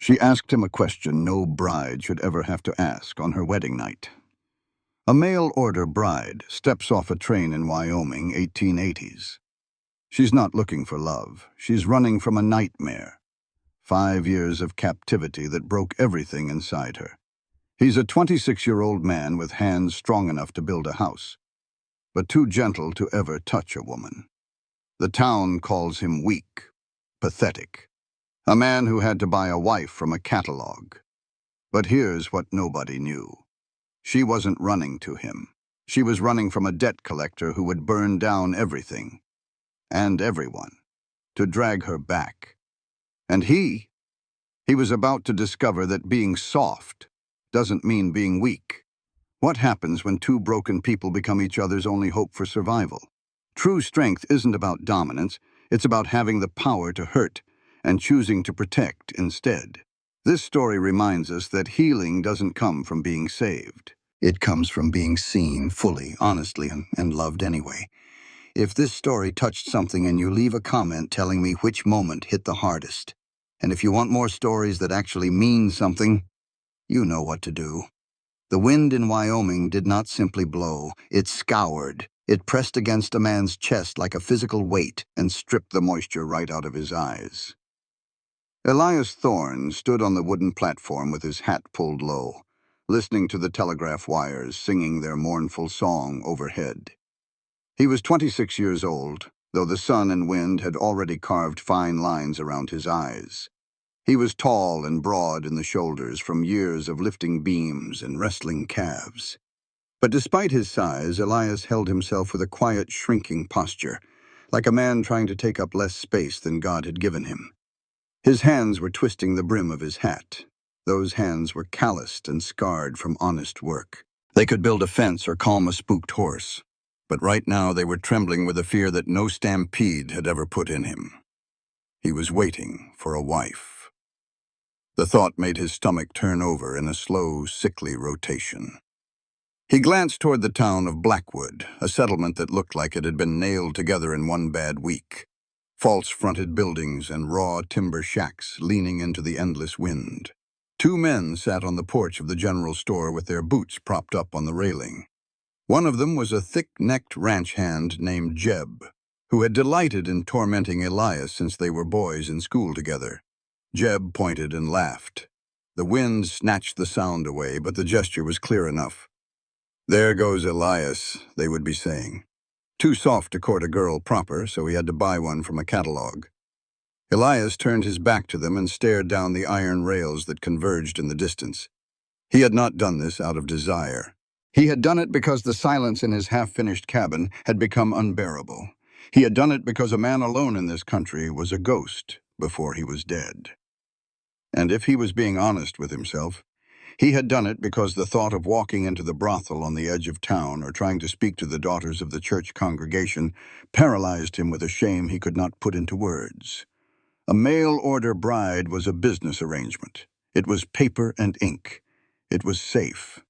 She asked him a question no bride should ever have to ask on her wedding night. A mail-order bride steps off a train in Wyoming, 1880s. She's not looking for love. She's running from a nightmare. 5 years of captivity that broke everything inside her. He's a 26-year-old man with hands strong enough to build a house, but too gentle to ever touch a woman. The town calls him weak, pathetic. A man who had to buy a wife from a catalog. But here's what nobody knew. She wasn't running to him. She was running from a debt collector who would burn down everything, and everyone, to drag her back. And he was about to discover that being soft doesn't mean being weak. What happens when two broken people become each other's only hope for survival? True strength isn't about dominance, it's about having the power to hurt and choosing to protect instead. This story reminds us that healing doesn't come from being saved. It comes from being seen fully, honestly, and loved anyway. If this story touched something in you, leave a comment telling me which moment hit the hardest. And if you want more stories that actually mean something, you know what to do. The wind in Wyoming did not simply blow, it scoured. It pressed against a man's chest like a physical weight and stripped the moisture right out of his eyes. Elias Thorne stood on the wooden platform with his hat pulled low, listening to the telegraph wires singing their mournful song overhead. He was 26 years old, though the sun and wind had already carved fine lines around his eyes. He was tall and broad in the shoulders from years of lifting beams and wrestling calves. But despite his size, Elias held himself with a quiet, shrinking posture, like a man trying to take up less space than God had given him. His hands were twisting the brim of his hat. Those hands were calloused and scarred from honest work. They could build a fence or calm a spooked horse, but right now they were trembling with a fear that no stampede had ever put in him. He was waiting for a wife. The thought made his stomach turn over in a slow, sickly rotation. He glanced toward the town of Blackwood, a settlement that looked like it had been nailed together in one bad week. False-fronted buildings and raw timber shacks leaning into the endless wind. Two men sat on the porch of the general store with their boots propped up on the railing. One of them was a thick-necked ranch hand named Jeb, who had delighted in tormenting Elias since they were boys in school together. Jeb pointed and laughed. The wind snatched the sound away, but the gesture was clear enough. "There goes Elias," they would be saying. Too soft to court a girl proper, so he had to buy one from a catalog. Elias turned his back to them and stared down the iron rails that converged in the distance. He had not done this out of desire. He had done it because the silence in his half-finished cabin had become unbearable. He had done it because a man alone in this country was a ghost before he was dead. And if he was being honest with himself, he had done it because the thought of walking into the brothel on the edge of town or trying to speak to the daughters of the church congregation paralyzed him with a shame he could not put into words. A mail-order bride was a business arrangement. It was paper and ink. It was safe.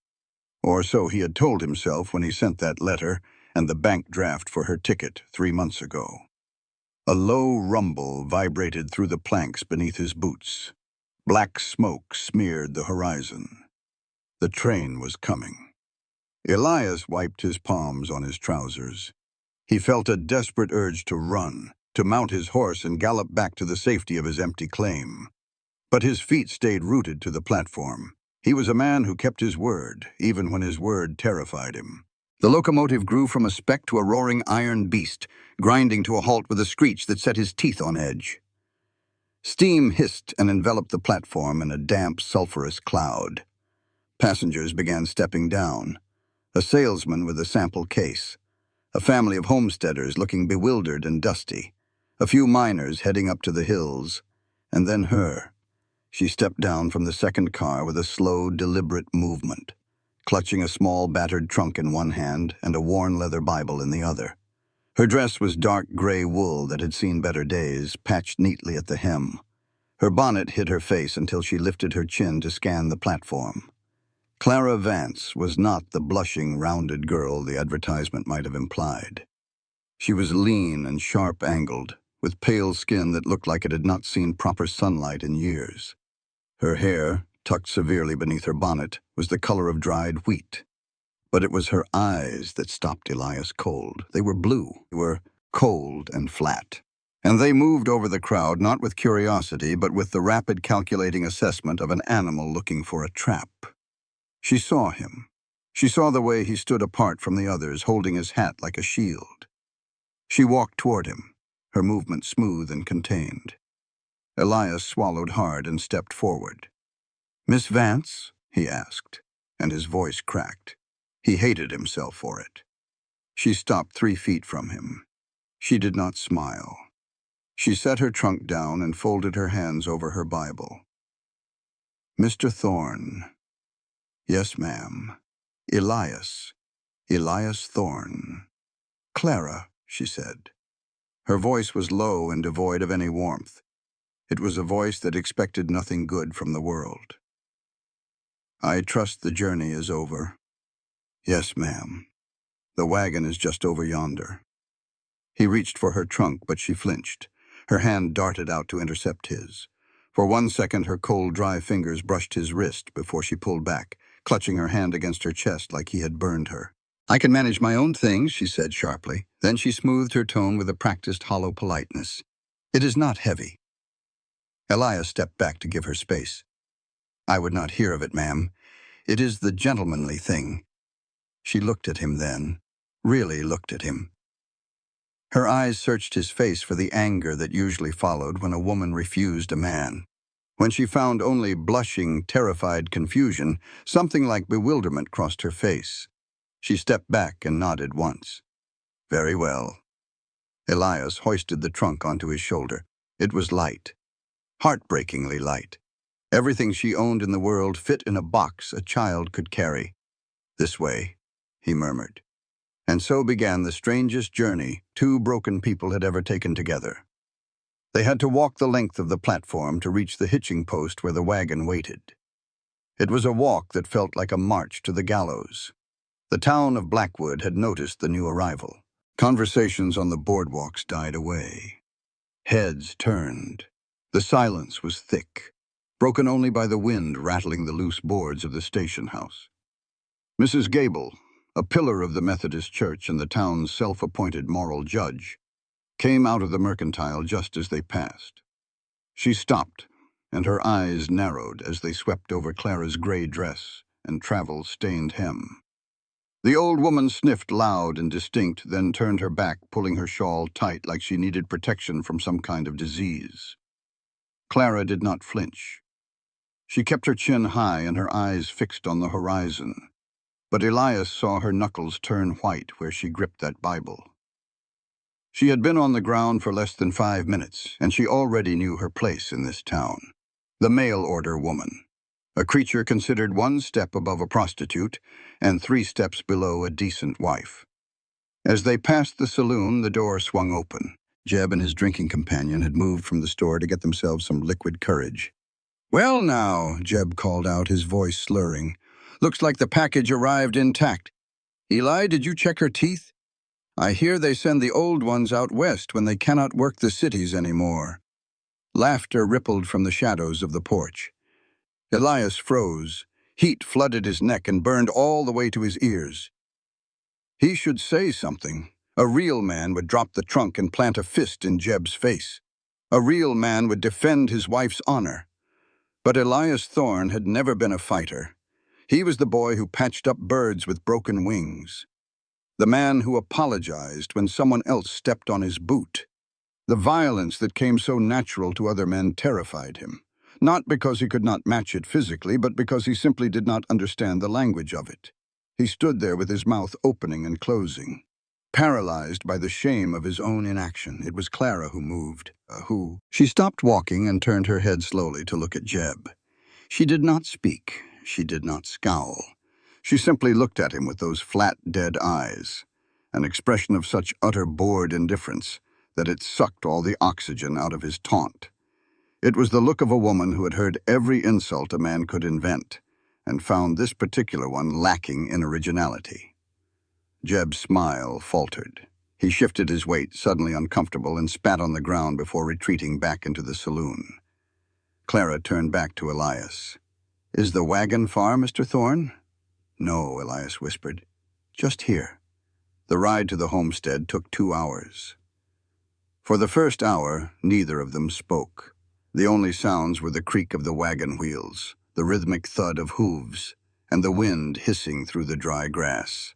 Or so he had told himself when he sent that letter and the bank draft for her ticket 3 months ago. A low rumble vibrated through the planks beneath his boots. Black smoke smeared the horizon. The train was coming. Elias wiped his palms on his trousers. He felt a desperate urge to run, to mount his horse and gallop back to the safety of his empty claim. But his feet stayed rooted to the platform. He was a man who kept his word, even when his word terrified him. The locomotive grew from a speck to a roaring iron beast, grinding to a halt with a screech that set his teeth on edge. Steam hissed and enveloped the platform in a damp, sulphurous cloud. Passengers began stepping down. A salesman with a sample case. A family of homesteaders looking bewildered and dusty. A few miners heading up to the hills. And then her. She stepped down from the second car with a slow, deliberate movement, clutching a small, battered trunk in one hand and a worn leather Bible in the other. Her dress was dark gray wool that had seen better days, patched neatly at the hem. Her bonnet hid her face until she lifted her chin to scan the platform. Clara Vance was not the blushing, rounded girl the advertisement might have implied. She was lean and sharp-angled, with pale skin that looked like it had not seen proper sunlight in years. Her hair, tucked severely beneath her bonnet, was the color of dried wheat. But it was her eyes that stopped Elias cold. They were blue. They were cold and flat. And they moved over the crowd not with curiosity, but with the rapid calculating assessment of an animal looking for a trap. She saw him. She saw the way he stood apart from the others, holding his hat like a shield. She walked toward him, her movement smooth and contained. Elias swallowed hard and stepped forward. "Miss Vance?" he asked, and his voice cracked. He hated himself for it. She stopped 3 feet from him. She did not smile. She set her trunk down and folded her hands over her Bible. "Mr. Thorne." "Yes, ma'am." "Elias. Elias Thorne." "Clara," she said. Her voice was low and devoid of any warmth. It was a voice that expected nothing good from the world. "I trust the journey is over." "Yes, ma'am. The wagon is just over yonder." He reached for her trunk, but she flinched. Her hand darted out to intercept his. For 1 second, her cold, dry fingers brushed his wrist before she pulled back, clutching her hand against her chest like he had burned her. "I can manage my own things," she said sharply. Then she smoothed her tone with a practiced hollow politeness. "It is not heavy." Elias stepped back to give her space. "I would not hear of it, ma'am. It is the gentlemanly thing." She looked at him then, really looked at him. Her eyes searched his face for the anger that usually followed when a woman refused a man. When she found only blushing, terrified confusion, something like bewilderment crossed her face. She stepped back and nodded once. "Very well." Elias hoisted the trunk onto his shoulder. It was light, heartbreakingly light. Everything she owned in the world fit in a box a child could carry. "This way," he murmured. And so began the strangest journey 2 broken people had ever taken together. They had to walk the length of the platform to reach the hitching post where the wagon waited. It was a walk that felt like a march to the gallows. The town of Blackwood had noticed the new arrival. Conversations on the boardwalks died away. Heads turned. The silence was thick, broken only by the wind rattling the loose boards of the station house. Mrs. Gable, a pillar of the Methodist Church and the town's self-appointed moral judge, came out of the mercantile just as they passed. She stopped, and her eyes narrowed as they swept over Clara's gray dress and travel-stained hem. The old woman sniffed loud and distinct, then turned her back, pulling her shawl tight like she needed protection from some kind of disease. Clara did not flinch. She kept her chin high and her eyes fixed on the horizon. But Elias saw her knuckles turn white where she gripped that Bible. She had been on the ground for less than 5 minutes, and she already knew her place in this town. The mail-order woman, a creature considered 1 step above a prostitute and 3 steps below a decent wife. As they passed the saloon, the door swung open. Jeb and his drinking companion had moved from the store to get themselves some liquid courage. "Well now," Jeb called out, his voice slurring. "Looks like the package arrived intact. Eli, did you check her teeth? I hear they send the old ones out west when they cannot work the cities anymore." Laughter rippled from the shadows of the porch. Elias froze. Heat flooded his neck and burned all the way to his ears. He should say something. A real man would drop the trunk and plant a fist in Jeb's face. A real man would defend his wife's honor. But Elias Thorne had never been a fighter. He was the boy who patched up birds with broken wings. The man who apologized when someone else stepped on his boot. The violence that came so natural to other men terrified him. Not because he could not match it physically, but because he simply did not understand the language of it. He stood there with his mouth opening and closing, paralyzed by the shame of his own inaction. It was Clara who moved. She stopped walking and turned her head slowly to look at Jeb. She did not speak. She did not scowl. She simply looked at him with those flat, dead eyes, an expression of such utter bored indifference that it sucked all the oxygen out of his taunt. It was the look of a woman who had heard every insult a man could invent and found this particular one lacking in originality. Jeb's smile faltered. He shifted his weight, suddenly uncomfortable, and spat on the ground before retreating back into the saloon. Clara turned back to Elias. "Is the wagon far, Mr. Thorne?" "No," Elias whispered. "Just here." The ride to the homestead took 2 hours. For the first hour, neither of them spoke. The only sounds were the creak of the wagon wheels, the rhythmic thud of hooves, and the wind hissing through the dry grass.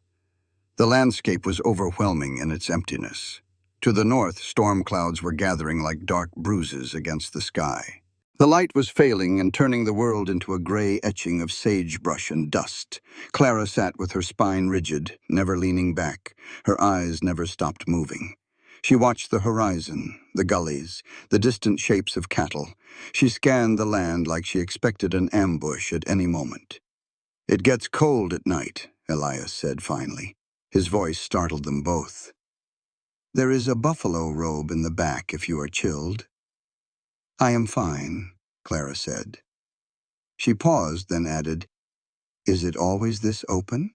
The landscape was overwhelming in its emptiness. To the north, storm clouds were gathering like dark bruises against the sky. The light was failing and turning the world into a gray etching of sagebrush and dust. Clara sat with her spine rigid, never leaning back. Her eyes never stopped moving. She watched the horizon, the gullies, the distant shapes of cattle. She scanned the land like she expected an ambush at any moment. "It gets cold at night," Elias said finally. His voice startled them both. "There is a buffalo robe in the back if you are chilled." "I am fine," Clara said. She paused, then added, "Is it always this open?"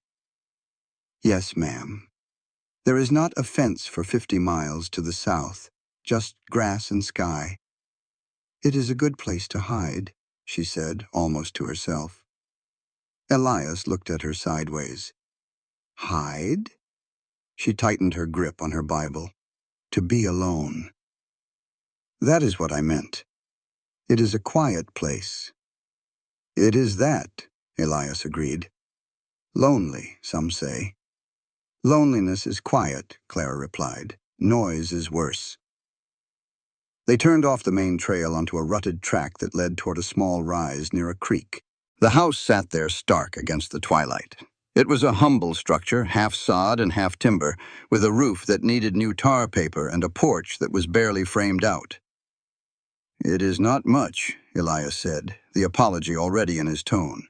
"Yes, ma'am. There is not a fence for 50 miles to the south, just grass and sky. It is a good place to hide," she said, almost to herself. Elias looked at her sideways. "Hide?" She tightened her grip on her Bible. "To be alone." "That is what I meant. It is a quiet place." "It is that," Elias agreed. "Lonely, some say." "Loneliness is quiet," Clara replied. "Noise is worse." They turned off the main trail onto a rutted track that led toward a small rise near a creek. The house sat there stark against the twilight. It was a humble structure, half sod and half timber, with a roof that needed new tar paper and a porch that was barely framed out. "It is not much," Elias said, the apology already in his tone.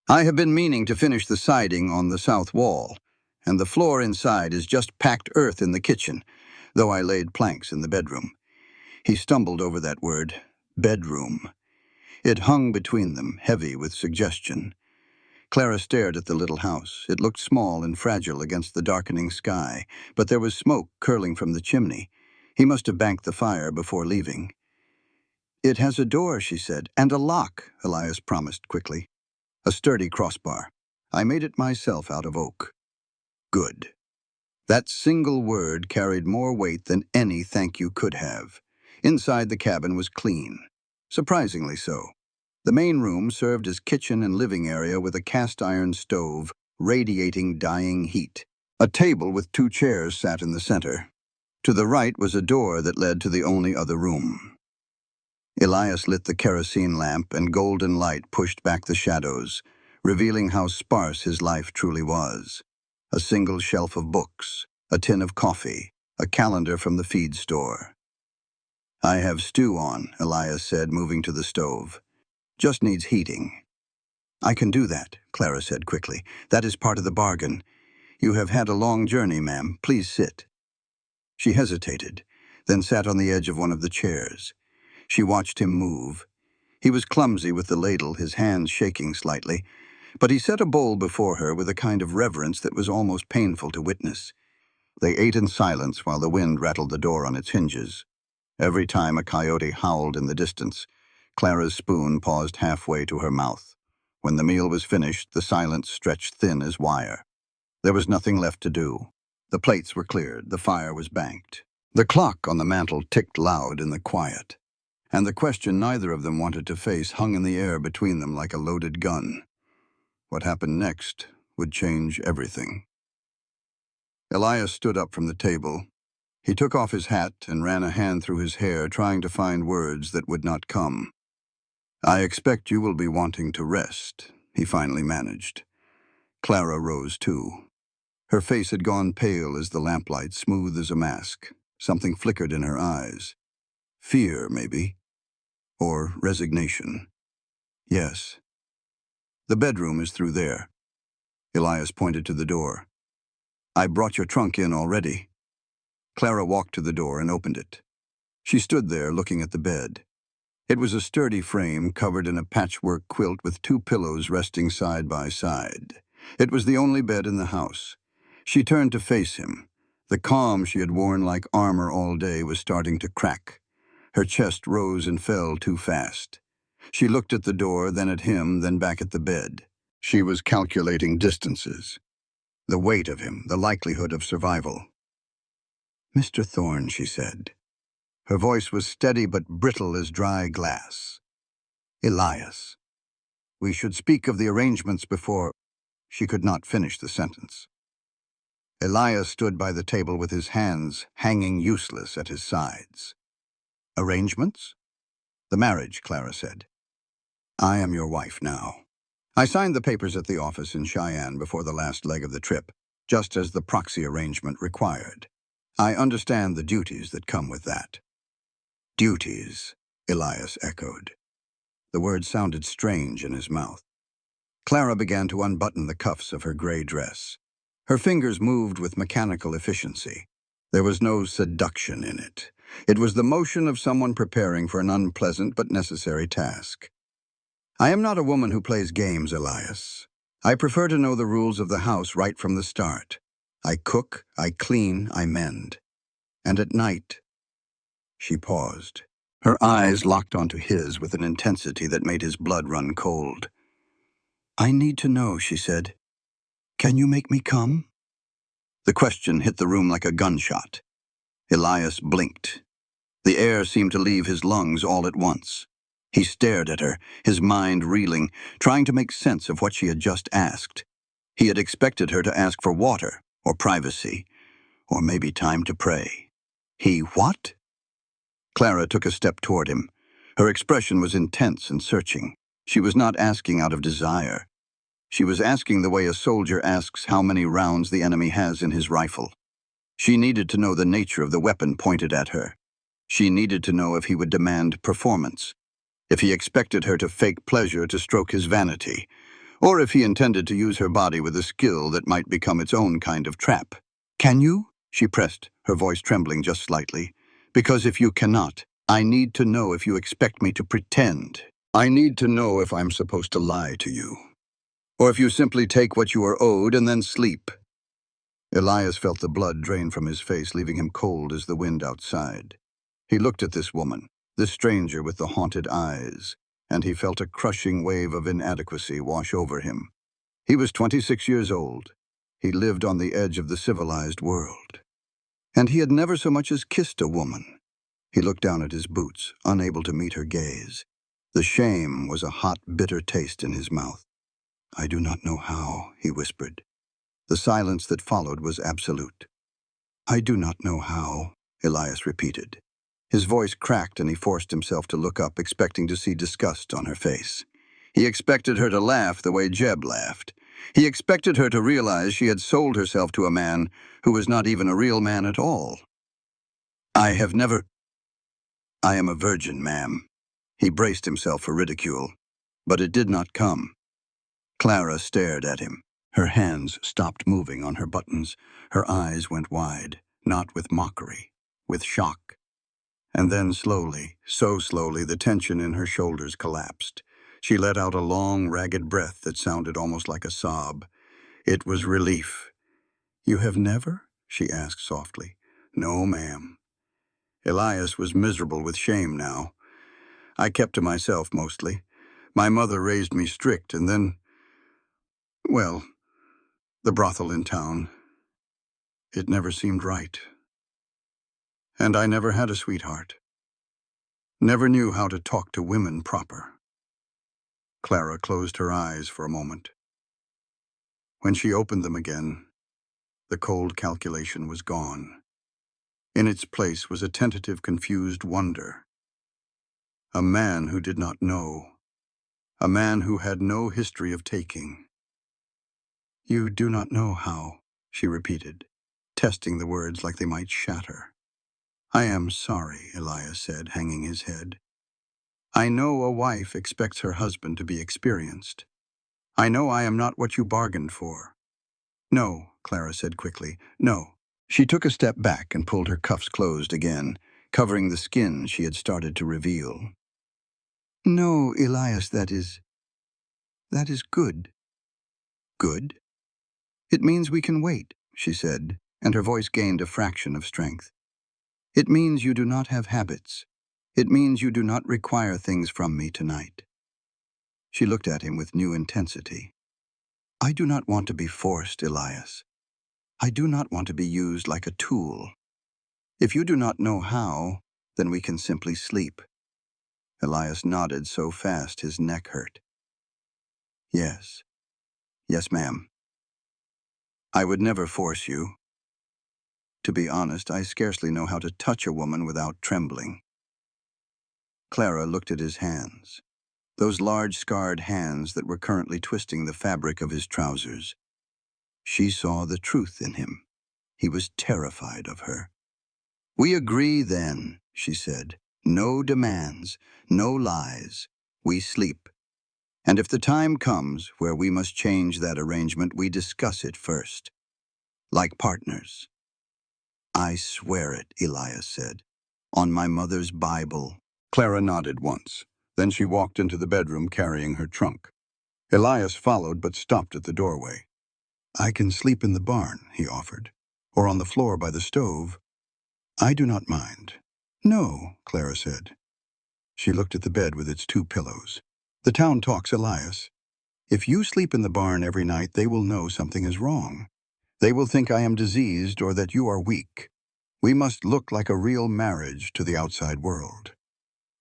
"I have been meaning to finish the siding on the south wall, and the floor inside is just packed earth in the kitchen, though I laid planks in the bedroom." He stumbled over that word, bedroom. It hung between them, heavy with suggestion. Clara stared at the little house. It looked small and fragile against the darkening sky, but there was smoke curling from the chimney. He must have banked the fire before leaving. "It has a door," she said, "and a lock," Elias promised quickly. "A sturdy crossbar. I made it myself out of oak." "Good." That single word carried more weight than any thank you could have. Inside the cabin was clean. Surprisingly so. The main room served as kitchen and living area with a cast-iron stove, radiating dying heat. A table with 2 chairs sat in the center. To the right was a door that led to the only other room. Elias lit the kerosene lamp, and golden light pushed back the shadows, revealing how sparse his life truly was. A single shelf of books, a tin of coffee, a calendar from the feed store. "I have stew on," Elias said, moving to the stove. "Just needs heating." "I can do that," Clara said quickly. "That is part of the bargain. You have had a long journey, ma'am. Please sit." She hesitated, then sat on the edge of one of the chairs. She watched him move. He was clumsy with the ladle, his hands shaking slightly, but he set a bowl before her with a kind of reverence that was almost painful to witness. They ate in silence while the wind rattled the door on its hinges. Every time a coyote howled in the distance, Clara's spoon paused halfway to her mouth. When the meal was finished, the silence stretched thin as wire. There was nothing left to do. The plates were cleared, the fire was banked. The clock on the mantel ticked loud in the quiet, and the question neither of them wanted to face hung in the air between them like a loaded gun. What happened next would change everything. Elias stood up from the table. He took off his hat and ran a hand through his hair, trying to find words that would not come. "I expect you will be wanting to rest," he finally managed. Clara rose too. Her face had gone pale as the lamplight, smooth as a mask. Something flickered in her eyes. Fear, maybe. Or resignation. "Yes. The bedroom is through there." Elias pointed to the door. "I brought your trunk in already." Clara walked to the door and opened it. She stood there looking at the bed. It was a sturdy frame covered in a patchwork quilt with 2 pillows resting side by side. It was the only bed in the house. She turned to face him. The calm she had worn like armor all day was starting to crack. Her chest rose and fell too fast. She looked at the door, then at him, then back at the bed. She was calculating distances. The weight of him, the likelihood of survival. "Mr. Thorne," she said. Her voice was steady but brittle as dry glass. "Elias. We should speak of the arrangements before—" She could not finish the sentence. Elias stood by the table with his hands hanging useless at his sides. "Arrangements?" "The marriage," Clara said. "I am your wife now. I signed the papers at the office in Cheyenne before the last leg of the trip, just as the proxy arrangement required. I understand the duties that come with that." "Duties," Elias echoed. The word sounded strange in his mouth. Clara began to unbutton the cuffs of her gray dress. Her fingers moved with mechanical efficiency. There was no seduction in it. It was the motion of someone preparing for an unpleasant but necessary task. "I am not a woman who plays games, Elias. I prefer to know the rules of the house right from the start. I cook, I clean, I mend. And at night—" She paused. Her eyes locked onto his with an intensity that made his blood run cold. "I need to know," she said. "Can you make me come?" The question hit the room like a gunshot. Elias blinked. The air seemed to leave his lungs all at once. He stared at her, his mind reeling, trying to make sense of what she had just asked. He had expected her to ask for water, or privacy, or maybe time to pray. What? Clara took a step toward him. Her expression was intense and searching. She was not asking out of desire. She was asking the way a soldier asks how many rounds the enemy has in his rifle. She needed to know the nature of the weapon pointed at her. She needed to know if he would demand performance, if he expected her to fake pleasure to stroke his vanity, or if he intended to use her body with a skill that might become its own kind of trap. "Can you?" she pressed, her voice trembling just slightly. "Because if you cannot, I need to know if you expect me to pretend. I need to know if I'm supposed to lie to you, or if you simply take what you are owed and then sleep." Elias felt the blood drain from his face, leaving him cold as the wind outside. He looked at this woman, this stranger with the haunted eyes, and he felt a crushing wave of inadequacy wash over him. He was 26 years old. He lived on the edge of the civilized world. And he had never so much as kissed a woman. He looked down at his boots, unable to meet her gaze. The shame was a hot, bitter taste in his mouth. "I do not know how," he whispered. The silence that followed was absolute. "I do not know how," Elias repeated. His voice cracked and he forced himself to look up, expecting to see disgust on her face. He expected her to laugh the way Jeb laughed. He expected her to realize she had sold herself to a man who was not even a real man at all. "I have never—" "I am a virgin, ma'am." He braced himself for ridicule, but it did not come. Clara stared at him. Her hands stopped moving on her buttons. Her eyes went wide, not with mockery, with shock. And then slowly, so slowly, the tension in her shoulders collapsed. She let out a long, ragged breath that sounded almost like a sob. It was relief. "You have never?" she asked softly. "No, ma'am." Elias was miserable with shame now. "I kept to myself mostly. My mother raised me strict, and then, well, the brothel in town. It never seemed right. And I never had a sweetheart. Never knew how to talk to women proper." Clara closed her eyes for a moment. When she opened them again, the cold calculation was gone. In its place was a tentative, confused wonder. A man who did not know. A man who had no history of taking. "You do not know how," she repeated, testing the words like they might shatter. "I am sorry," Elias said, hanging his head. "I know a wife expects her husband to be experienced. I know I am not what you bargained for." "No," Clara said quickly. "No." She took a step back and pulled her cuffs closed again, covering the skin she had started to reveal. "No, Elias, that is good." "Good?" "It means we can wait," she said, and her voice gained a fraction of strength. "It means you do not have habits. It means you do not require things from me tonight. She looked at him with new intensity. I do not want to be forced, Elias. I do not want to be used like a tool. If you do not know how, then we can simply sleep. Elias nodded so fast his neck hurt. Yes. Yes, ma'am. I would never force you. To be honest, I scarcely know how to touch a woman without trembling. Clara looked at his hands, those large scarred hands that were currently twisting the fabric of his trousers. She saw the truth in him. He was terrified of her. We agree then, she said. No demands, no lies. We sleep. And if the time comes where we must change that arrangement, we discuss it first. Like partners. I swear it, Elias said. On my mother's Bible. Clara nodded once. Then she walked into the bedroom carrying her trunk. Elias followed but stopped at the doorway. I can sleep in the barn, he offered, or on the floor by the stove. I do not mind. No, Clara said. She looked at the bed with its 2 pillows. The town talks, Elias. If you sleep in the barn every night, they will know something is wrong. They will think I am diseased or that you are weak. We must look like a real marriage to the outside world.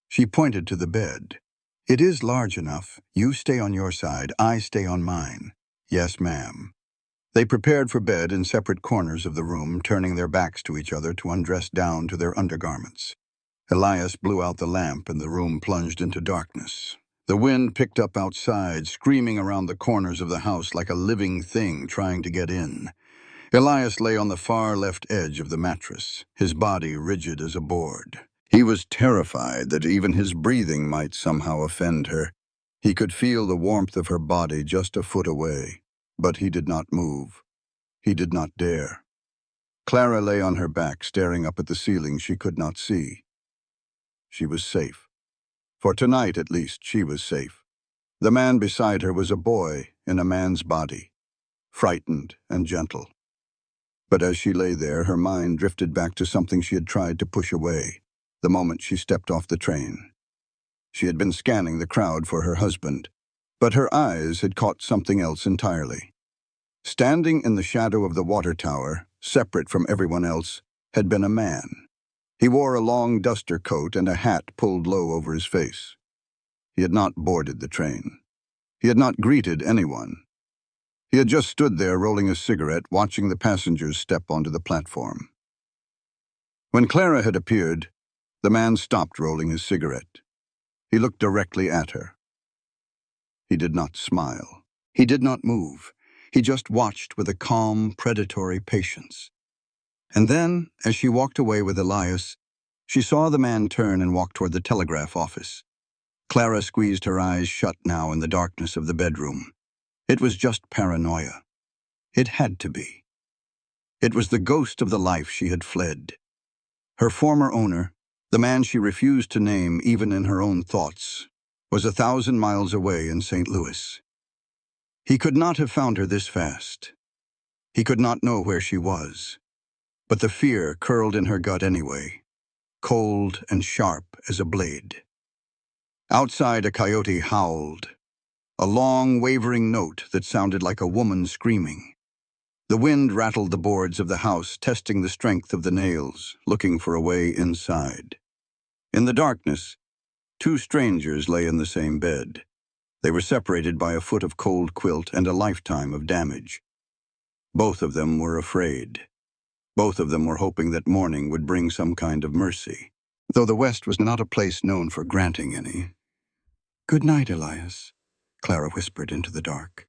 She pointed to the bed. It is large enough. You stay on your side, I stay on mine. Yes, ma'am. They prepared for bed in separate corners of the room, turning their backs to each other to undress down to their undergarments. Elias blew out the lamp and the room plunged into darkness. The wind picked up outside, screaming around the corners of the house like a living thing trying to get in. Elias lay on the far left edge of the mattress, his body rigid as a board. He was terrified that even his breathing might somehow offend her. He could feel the warmth of her body just a foot away, but he did not move. He did not dare. Clara lay on her back, staring up at the ceiling she could not see. She was safe. For tonight, at least, she was safe. The man beside her was a boy in a man's body, frightened and gentle. But as she lay there, her mind drifted back to something she had tried to push away, the moment she stepped off the train. She had been scanning the crowd for her husband, but her eyes had caught something else entirely. Standing in the shadow of the water tower, separate from everyone else, had been a man. He wore a long duster coat and a hat pulled low over his face. He had not boarded the train. He had not greeted anyone. He had just stood there rolling a cigarette, watching the passengers step onto the platform. When Clara had appeared, the man stopped rolling his cigarette. He looked directly at her. He did not smile. He did not move. He just watched with a calm, predatory patience. And then, as she walked away with Elias, she saw the man turn and walk toward the telegraph office. Clara squeezed her eyes shut now in the darkness of the bedroom. It was just paranoia. It had to be. It was the ghost of the life she had fled. Her former owner, the man she refused to name even in her own thoughts, was 1,000 miles away in St. Louis. He could not have found her this fast. He could not know where she was. But the fear curled in her gut anyway, cold and sharp as a blade. Outside, a coyote howled, a long, wavering note that sounded like a woman screaming. The wind rattled the boards of the house, testing the strength of the nails, looking for a way inside. In the darkness, 2 strangers lay in the same bed. They were separated by a foot of cold quilt and a lifetime of damage. Both of them were afraid. Both of them were hoping that morning would bring some kind of mercy, though the West was not a place known for granting any. "Good night, Elias," Clara whispered into the dark.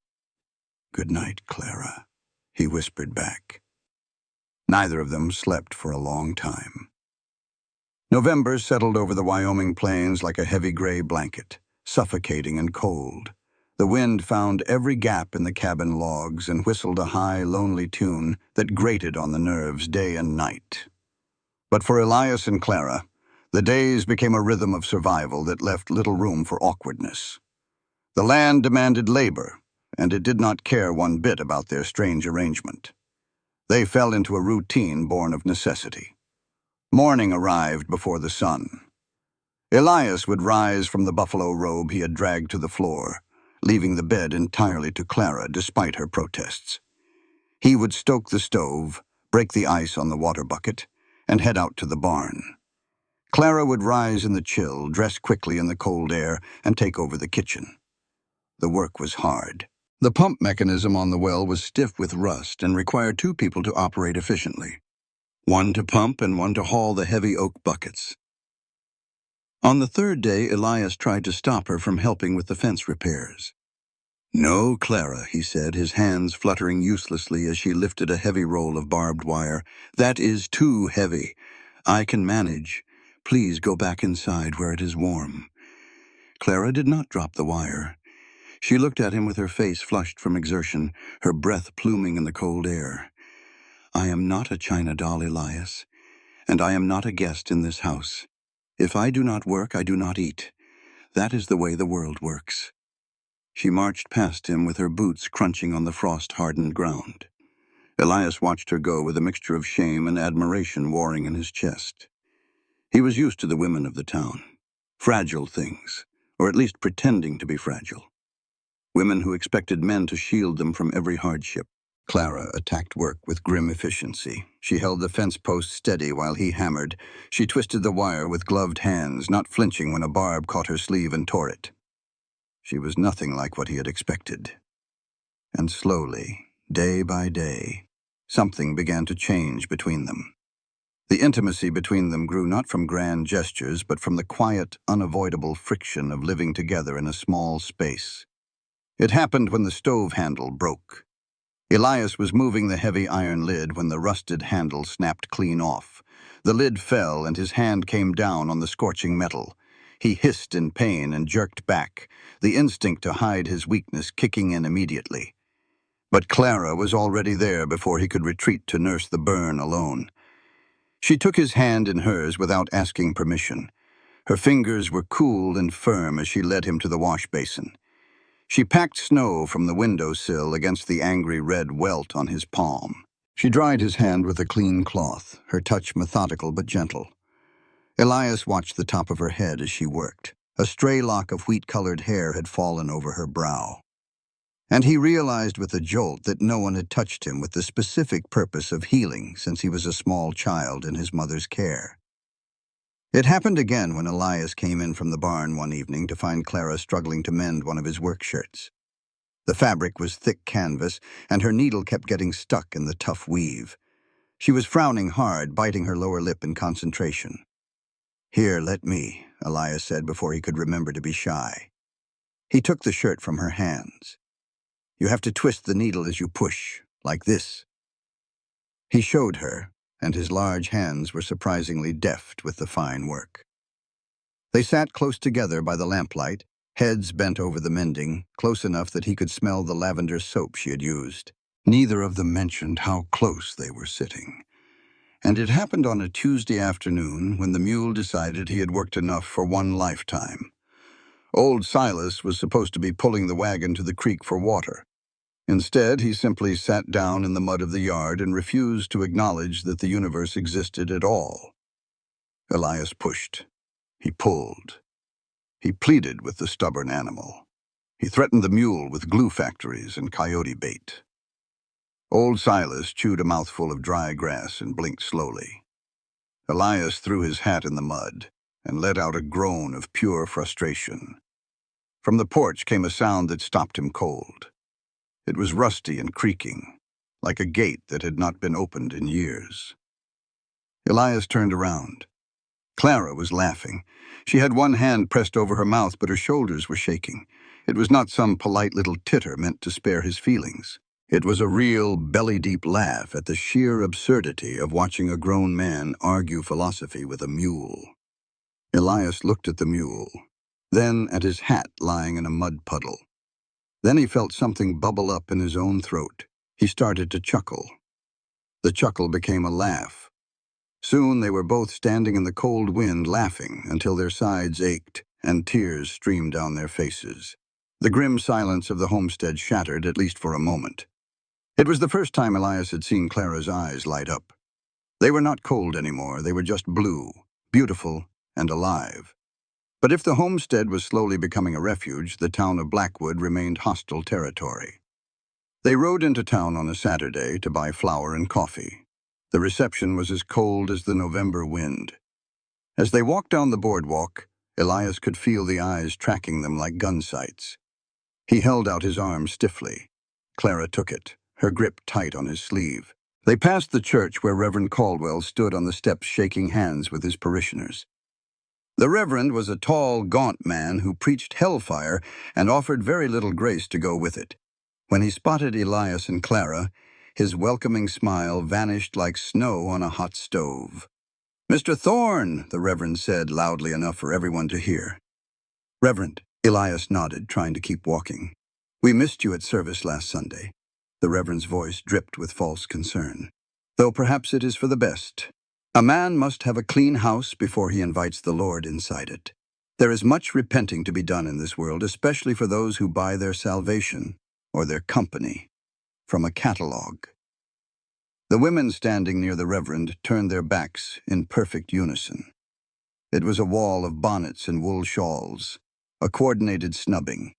"Good night, Clara," he whispered back. Neither of them slept for a long time. November settled over the Wyoming plains like a heavy gray blanket, suffocating and cold. The wind found every gap in the cabin logs and whistled a high, lonely tune that grated on the nerves day and night. But for Elias and Clara, the days became a rhythm of survival that left little room for awkwardness. The land demanded labor, and it did not care one bit about their strange arrangement. They fell into a routine born of necessity. Morning arrived before the sun. Elias would rise from the buffalo robe he had dragged to the floor, leaving the bed entirely to Clara despite her protests. He would stoke the stove, break the ice on the water bucket, and head out to the barn. Clara would rise in the chill, dress quickly in the cold air, and take over the kitchen. The work was hard. The pump mechanism on the well was stiff with rust and required two people to operate efficiently, one to pump and one to haul the heavy oak buckets. On the third day, Elias tried to stop her from helping with the fence repairs. "No, Clara," he said, his hands fluttering uselessly as she lifted a heavy roll of barbed wire. "That is too heavy. I can manage. Please go back inside where it is warm." Clara did not drop the wire. She looked at him with her face flushed from exertion, her breath pluming in the cold air. "I am not a china doll, Elias, and I am not a guest in this house. If I do not work, I do not eat. That is the way the world works." She marched past him with her boots crunching on the frost-hardened ground. Elias watched her go with a mixture of shame and admiration warring in his chest. He was used to the women of the town. Fragile things, or at least pretending to be fragile. Women who expected men to shield them from every hardship. Clara attacked work with grim efficiency. She held the fence post steady while he hammered. She twisted the wire with gloved hands, not flinching when a barb caught her sleeve and tore it. She was nothing like what he had expected. And slowly, day by day, something began to change between them. The intimacy between them grew not from grand gestures, but from the quiet, unavoidable friction of living together in a small space. It happened when the stove handle broke. Elias was moving the heavy iron lid when the rusted handle snapped clean off. The lid fell and his hand came down on the scorching metal. He hissed in pain and jerked back, the instinct to hide his weakness kicking in immediately. But Clara was already there before he could retreat to nurse the burn alone. She took his hand in hers without asking permission. Her fingers were cool and firm as she led him to the wash basin. She packed snow from the windowsill against the angry red welt on his palm. She dried his hand with a clean cloth, her touch methodical but gentle. Elias watched the top of her head as she worked. A stray lock of wheat-colored hair had fallen over her brow. And he realized with a jolt that no one had touched him with the specific purpose of healing since he was a small child in his mother's care. It happened again when Elias came in from the barn one evening to find Clara struggling to mend one of his work shirts. The fabric was thick canvas, and her needle kept getting stuck in the tough weave. She was frowning hard, biting her lower lip in concentration. "Here, let me," Elias said before he could remember to be shy. He took the shirt from her hands. "You have to twist the needle as you push, like this." He showed her, and his large hands were surprisingly deft with the fine work. They sat close together by the lamplight, heads bent over the mending, close enough that he could smell the lavender soap she had used. Neither of them mentioned how close they were sitting. And it happened on a Tuesday afternoon when the mule decided he had worked enough for one lifetime. Old Silas was supposed to be pulling the wagon to the creek for water. Instead, he simply sat down in the mud of the yard and refused to acknowledge that the universe existed at all. Elias pushed. He pulled. He pleaded with the stubborn animal. He threatened the mule with glue factories and coyote bait. Old Silas chewed a mouthful of dry grass and blinked slowly. Elias threw his hat in the mud and let out a groan of pure frustration. From the porch came a sound that stopped him cold. It was rusty and creaking, like a gate that had not been opened in years. Elias turned around. Clara was laughing. She had one hand pressed over her mouth, but her shoulders were shaking. It was not some polite little titter meant to spare his feelings. It was a real, belly-deep laugh at the sheer absurdity of watching a grown man argue philosophy with a mule. Elias looked at the mule, then at his hat lying in a mud puddle. Then he felt something bubble up in his own throat. He started to chuckle. The chuckle became a laugh. Soon they were both standing in the cold wind laughing until their sides ached and tears streamed down their faces. The grim silence of the homestead shattered, at least for a moment. It was the first time Elias had seen Clara's eyes light up. They were not cold anymore, they were just blue, beautiful, and alive. But if the homestead was slowly becoming a refuge, the town of Blackwood remained hostile territory. They rode into town on a Saturday to buy flour and coffee. The reception was as cold as the November wind. As they walked down the boardwalk, Elias could feel the eyes tracking them like gun sights. He held out his arm stiffly. Clara took it, her grip tight on his sleeve. They passed the church where Reverend Caldwell stood on the steps shaking hands with his parishioners. The Reverend was a tall, gaunt man who preached hellfire and offered very little grace to go with it. When he spotted Elias and Clara, his welcoming smile vanished like snow on a hot stove. "Mr. Thorne," the Reverend said loudly enough for everyone to hear. "Reverend," Elias nodded, trying to keep walking. "We missed you at service last Sunday." The Reverend's voice dripped with false concern. "Though perhaps it is for the best. A man must have a clean house before he invites the Lord inside it. There is much repenting to be done in this world, especially for those who buy their salvation, or their company, from a catalog." The women standing near the Reverend turned their backs in perfect unison. It was a wall of bonnets and wool shawls, a coordinated snubbing.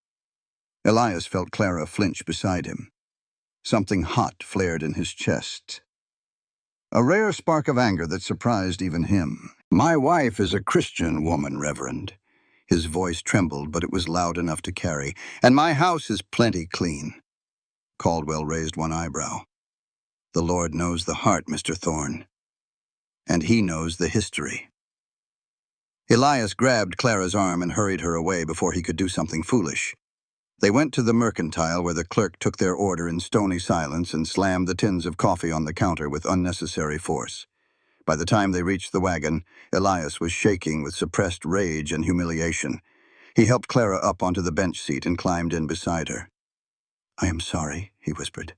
Elias felt Clara flinch beside him. Something hot flared in his chest. A rare spark of anger that surprised even him. "My wife is a Christian woman, Reverend." His voice trembled, but it was loud enough to carry. "And my house is plenty clean." Caldwell raised one eyebrow. "The Lord knows the heart, Mr. Thorne. And he knows the history." Elias grabbed Clara's arm and hurried her away before he could do something foolish. They went to the mercantile where the clerk took their order in stony silence and slammed the tins of coffee on the counter with unnecessary force. By the time they reached the wagon, Elias was shaking with suppressed rage and humiliation. He helped Clara up onto the bench seat and climbed in beside her. "I am sorry," he whispered.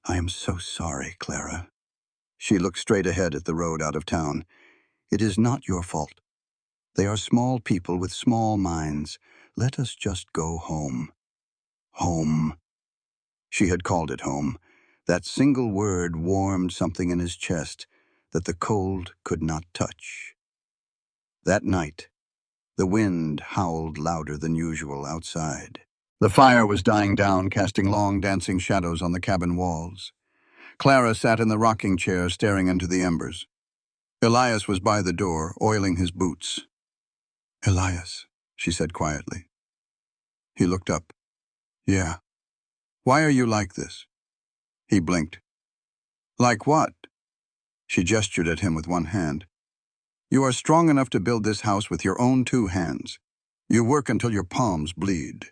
"I am so sorry, Clara." She looked straight ahead at the road out of town. "It is not your fault. They are small people with small minds. Let us just go home." Home. She had called it home. That single word warmed something in his chest that the cold could not touch. That night, the wind howled louder than usual outside. The fire was dying down, casting long dancing shadows on the cabin walls. Clara sat in the rocking chair, staring into the embers. Elias was by the door, oiling his boots. "Elias," she said quietly. He looked up. "Yeah. Why are you like this?" He blinked. "Like what?" She gestured at him with one hand. "You are strong enough to build this house with your own 2 hands. You work until your palms bleed.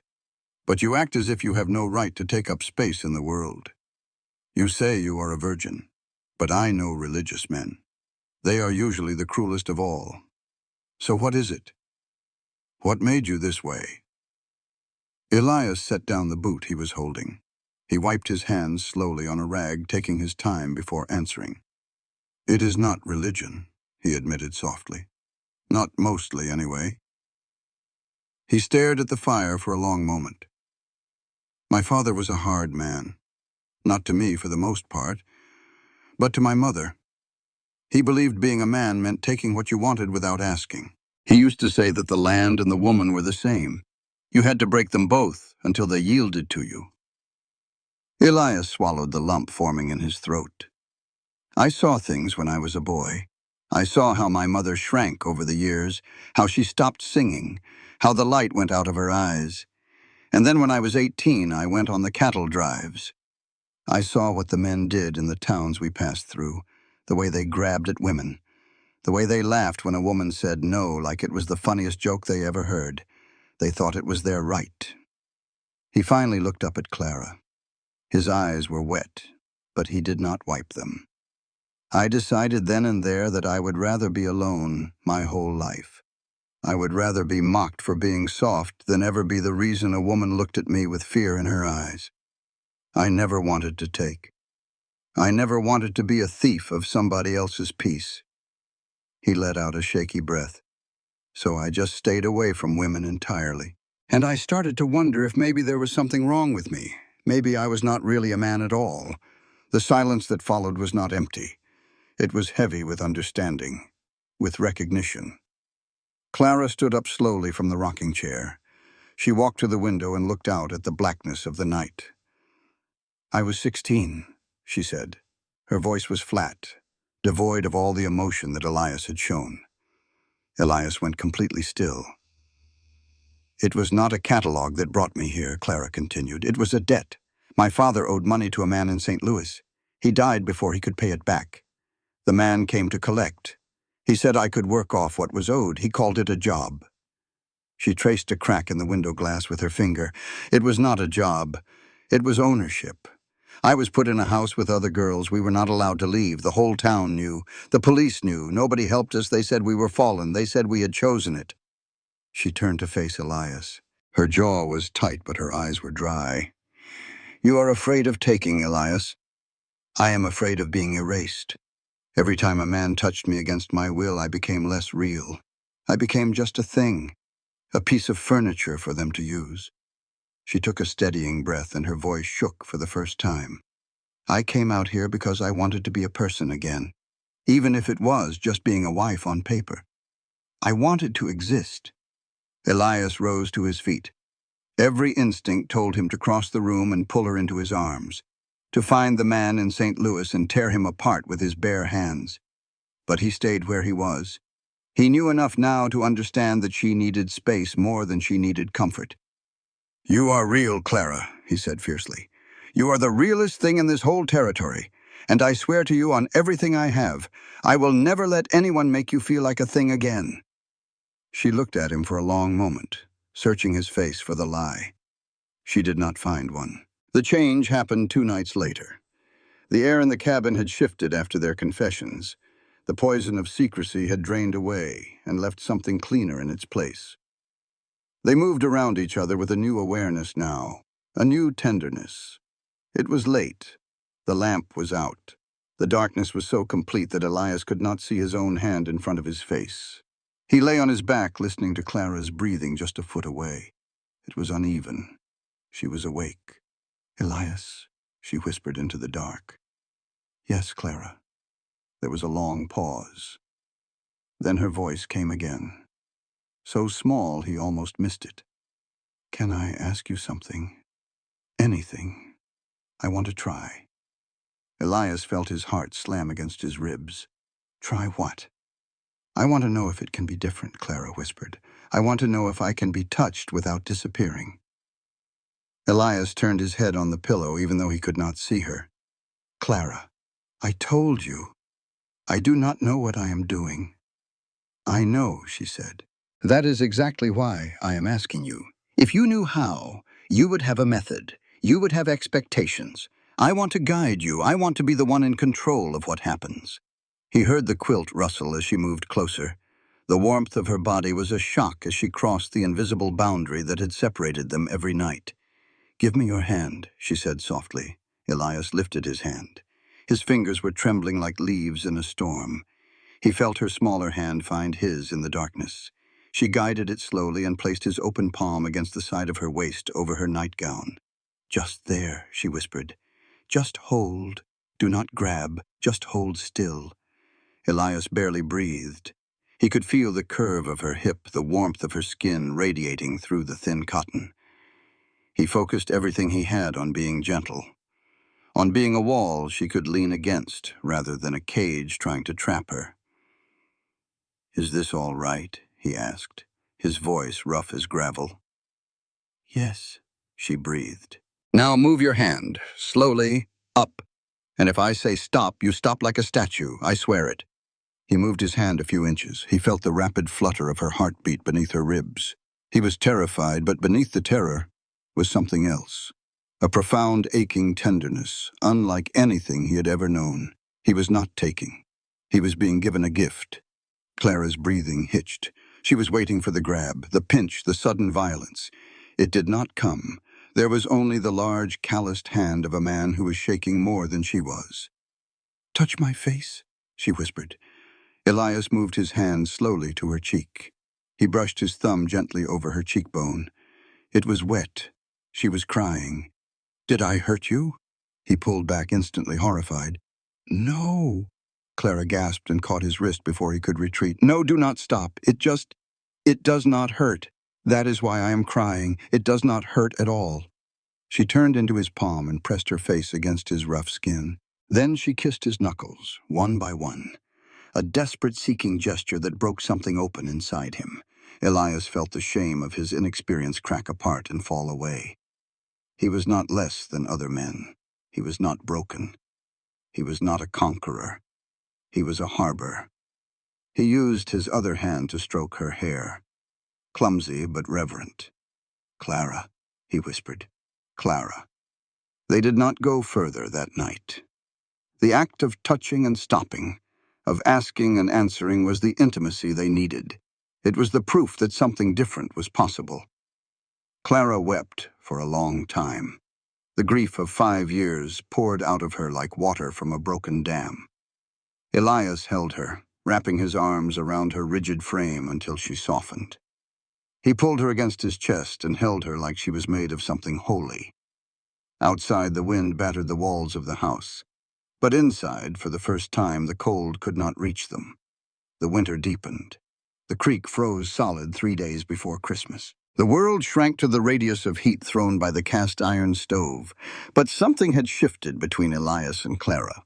But you act as if you have no right to take up space in the world. You say you are a virgin, but I know religious men. They are usually the cruelest of all. So what is it? What made you this way?" Elias set down the boot he was holding. He wiped his hands slowly on a rag, taking his time before answering. "It is not religion," he admitted softly. "Not mostly, anyway." He stared at the fire for a long moment. "My father was a hard man. Not to me for the most part, but to my mother. He believed being a man meant taking what you wanted without asking. He used to say that the land and the woman were the same. You had to break them both until they yielded to you." Elias swallowed the lump forming in his throat. "I saw things when I was a boy. I saw how my mother shrank over the years, how she stopped singing, how the light went out of her eyes. And then when I was 18, I went on the cattle drives. I saw what the men did in the towns we passed through, the way they grabbed at women, the way they laughed when a woman said no like it was the funniest joke they ever heard. They thought it was their right." He finally looked up at Clara. His eyes were wet, but he did not wipe them. "I decided then and there that I would rather be alone my whole life. I would rather be mocked for being soft than ever be the reason a woman looked at me with fear in her eyes. I never wanted to take. I never wanted to be a thief of somebody else's peace." He let out a shaky breath. "So I just stayed away from women entirely. And I started to wonder if maybe there was something wrong with me. Maybe I was not really a man at all. The silence that followed was not empty. It was heavy with understanding, with recognition." Clara stood up slowly from the rocking chair. She walked to the window and looked out at the blackness of the night. "I was 16, she said. Her voice was flat, devoid of all the emotion that Elias had shown. Elias went completely still. "It was not a catalog that brought me here," Clara continued. "It was a debt. My father owed money to a man in St. Louis. He died before he could pay it back. The man came to collect. He said I could work off what was owed. He called it a job." She traced a crack in the window glass with her finger. "It was not a job. It was ownership. I was put in a house with other girls. We were not allowed to leave. The whole town knew. The police knew. Nobody helped us. They said we were fallen. They said we had chosen it." She turned to face Elias. Her jaw was tight, but her eyes were dry. "You are afraid of taking, Elias. I am afraid of being erased. Every time a man touched me against my will, I became less real. I became just a thing, a piece of furniture for them to use." She took a steadying breath, and her voice shook for the first time. "I came out here because I wanted to be a person again, even if it was just being a wife on paper. I wanted to exist." Elias rose to his feet. Every instinct told him to cross the room and pull her into his arms, to find the man in St. Louis and tear him apart with his bare hands. But he stayed where he was. He knew enough now to understand that she needed space more than she needed comfort. "You are real, Clara," he said fiercely. "You are the realest thing in this whole territory, and I swear to you on everything I have, I will never let anyone make you feel like a thing again." She looked at him for a long moment, searching his face for the lie. She did not find one. The change happened 2 nights later. The air in the cabin had shifted after their confessions. The poison of secrecy had drained away and left something cleaner in its place. They moved around each other with a new awareness now, a new tenderness. It was late. The lamp was out. The darkness was so complete that Elias could not see his own hand in front of his face. He lay on his back, listening to Clara's breathing just a foot away. It was uneven. She was awake. "Elias," she whispered into the dark. "Yes, Clara." There was a long pause. Then her voice came again, so small he almost missed it. "Can I ask you something? Anything. I want to try." Elias felt his heart slam against his ribs. "Try what?" "I want to know if it can be different," Clara whispered. "I want to know if I can be touched without disappearing." Elias turned his head on the pillow even though he could not see her. "Clara, I told you. I do not know what I am doing." "I know," she said. "That is exactly why I am asking you. If you knew how, you would have a method. You would have expectations. I want to guide you. I want to be the one in control of what happens." He heard the quilt rustle as she moved closer. The warmth of her body was a shock as she crossed the invisible boundary that had separated them every night. "Give me your hand," she said softly. Elias lifted his hand. His fingers were trembling like leaves in a storm. He felt her smaller hand find his in the darkness. She guided it slowly and placed his open palm against the side of her waist over her nightgown. "Just there," she whispered. "Just hold. Do not grab. Just hold still." Elias barely breathed. He could feel the curve of her hip, the warmth of her skin radiating through the thin cotton. He focused everything he had on being gentle, on being a wall she could lean against rather than a cage trying to trap her. "Is this all right?" he asked, his voice rough as gravel. "Yes," she breathed. "Now move your hand, slowly, up. And if I say stop, you stop like a statue, I swear it." He moved his hand a few inches. He felt the rapid flutter of her heartbeat beneath her ribs. He was terrified, but beneath the terror was something else. A profound, aching tenderness, unlike anything he had ever known. He was not taking. He was being given a gift. Clara's breathing hitched. She was waiting for the grab, the pinch, the sudden violence. It did not come. There was only the large, calloused hand of a man who was shaking more than she was. "Touch my face," she whispered. Elias moved his hand slowly to her cheek. He brushed his thumb gently over her cheekbone. It was wet. She was crying. "Did I hurt you?" He pulled back instantly, horrified. "No." Clara gasped and caught his wrist before he could retreat. "No, do not stop. It It does not hurt. That is why I am crying. It does not hurt at all. She turned into his palm and pressed her face against his rough skin. Then she kissed his knuckles, one by one, a desperate seeking gesture that broke something open inside him. Elias felt the shame of his inexperience crack apart and fall away. He was not less than other men. He was not broken. He was not a conqueror. He was a harbor. He used his other hand to stroke her hair, clumsy but reverent. "Clara," he whispered. "Clara." They did not go further that night. The act of touching and stopping, of asking and answering, was the intimacy they needed. It was the proof that something different was possible. Clara wept for a long time. The grief of 5 years poured out of her like water from a broken dam. Elias held her, wrapping his arms around her rigid frame until she softened. He pulled her against his chest and held her like she was made of something holy. Outside, the wind battered the walls of the house. But inside, for the first time, the cold could not reach them. The winter deepened. The creek froze solid 3 days before Christmas. The world shrank to the radius of heat thrown by the cast-iron stove. But something had shifted between Elias and Clara.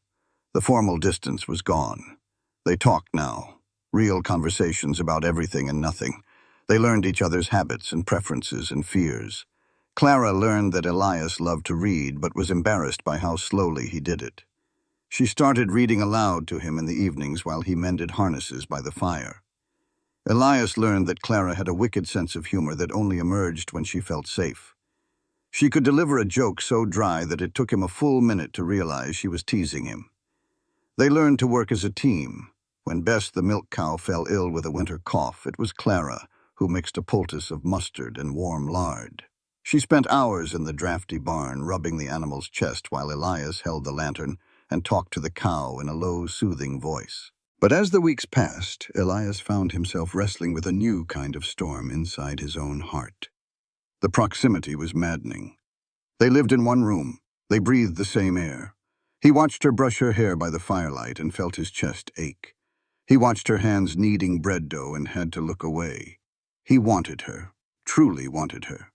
The formal distance was gone. They talked now, real conversations about everything and nothing. They learned each other's habits and preferences and fears. Clara learned that Elias loved to read but was embarrassed by how slowly he did it. She started reading aloud to him in the evenings while he mended harnesses by the fire. Elias learned that Clara had a wicked sense of humor that only emerged when she felt safe. She could deliver a joke so dry that it took him a full minute to realize she was teasing him. They learned to work as a team. When Bess the milk cow fell ill with a winter cough, it was Clara who mixed a poultice of mustard and warm lard. She spent hours in the drafty barn, rubbing the animal's chest while Elias held the lantern and talked to the cow in a low, soothing voice. But as the weeks passed, Elias found himself wrestling with a new kind of storm inside his own heart. The proximity was maddening. They lived in one room. They breathed the same air. He watched her brush her hair by the firelight and felt his chest ache. He watched her hands kneading bread dough and had to look away. He wanted her, truly wanted her.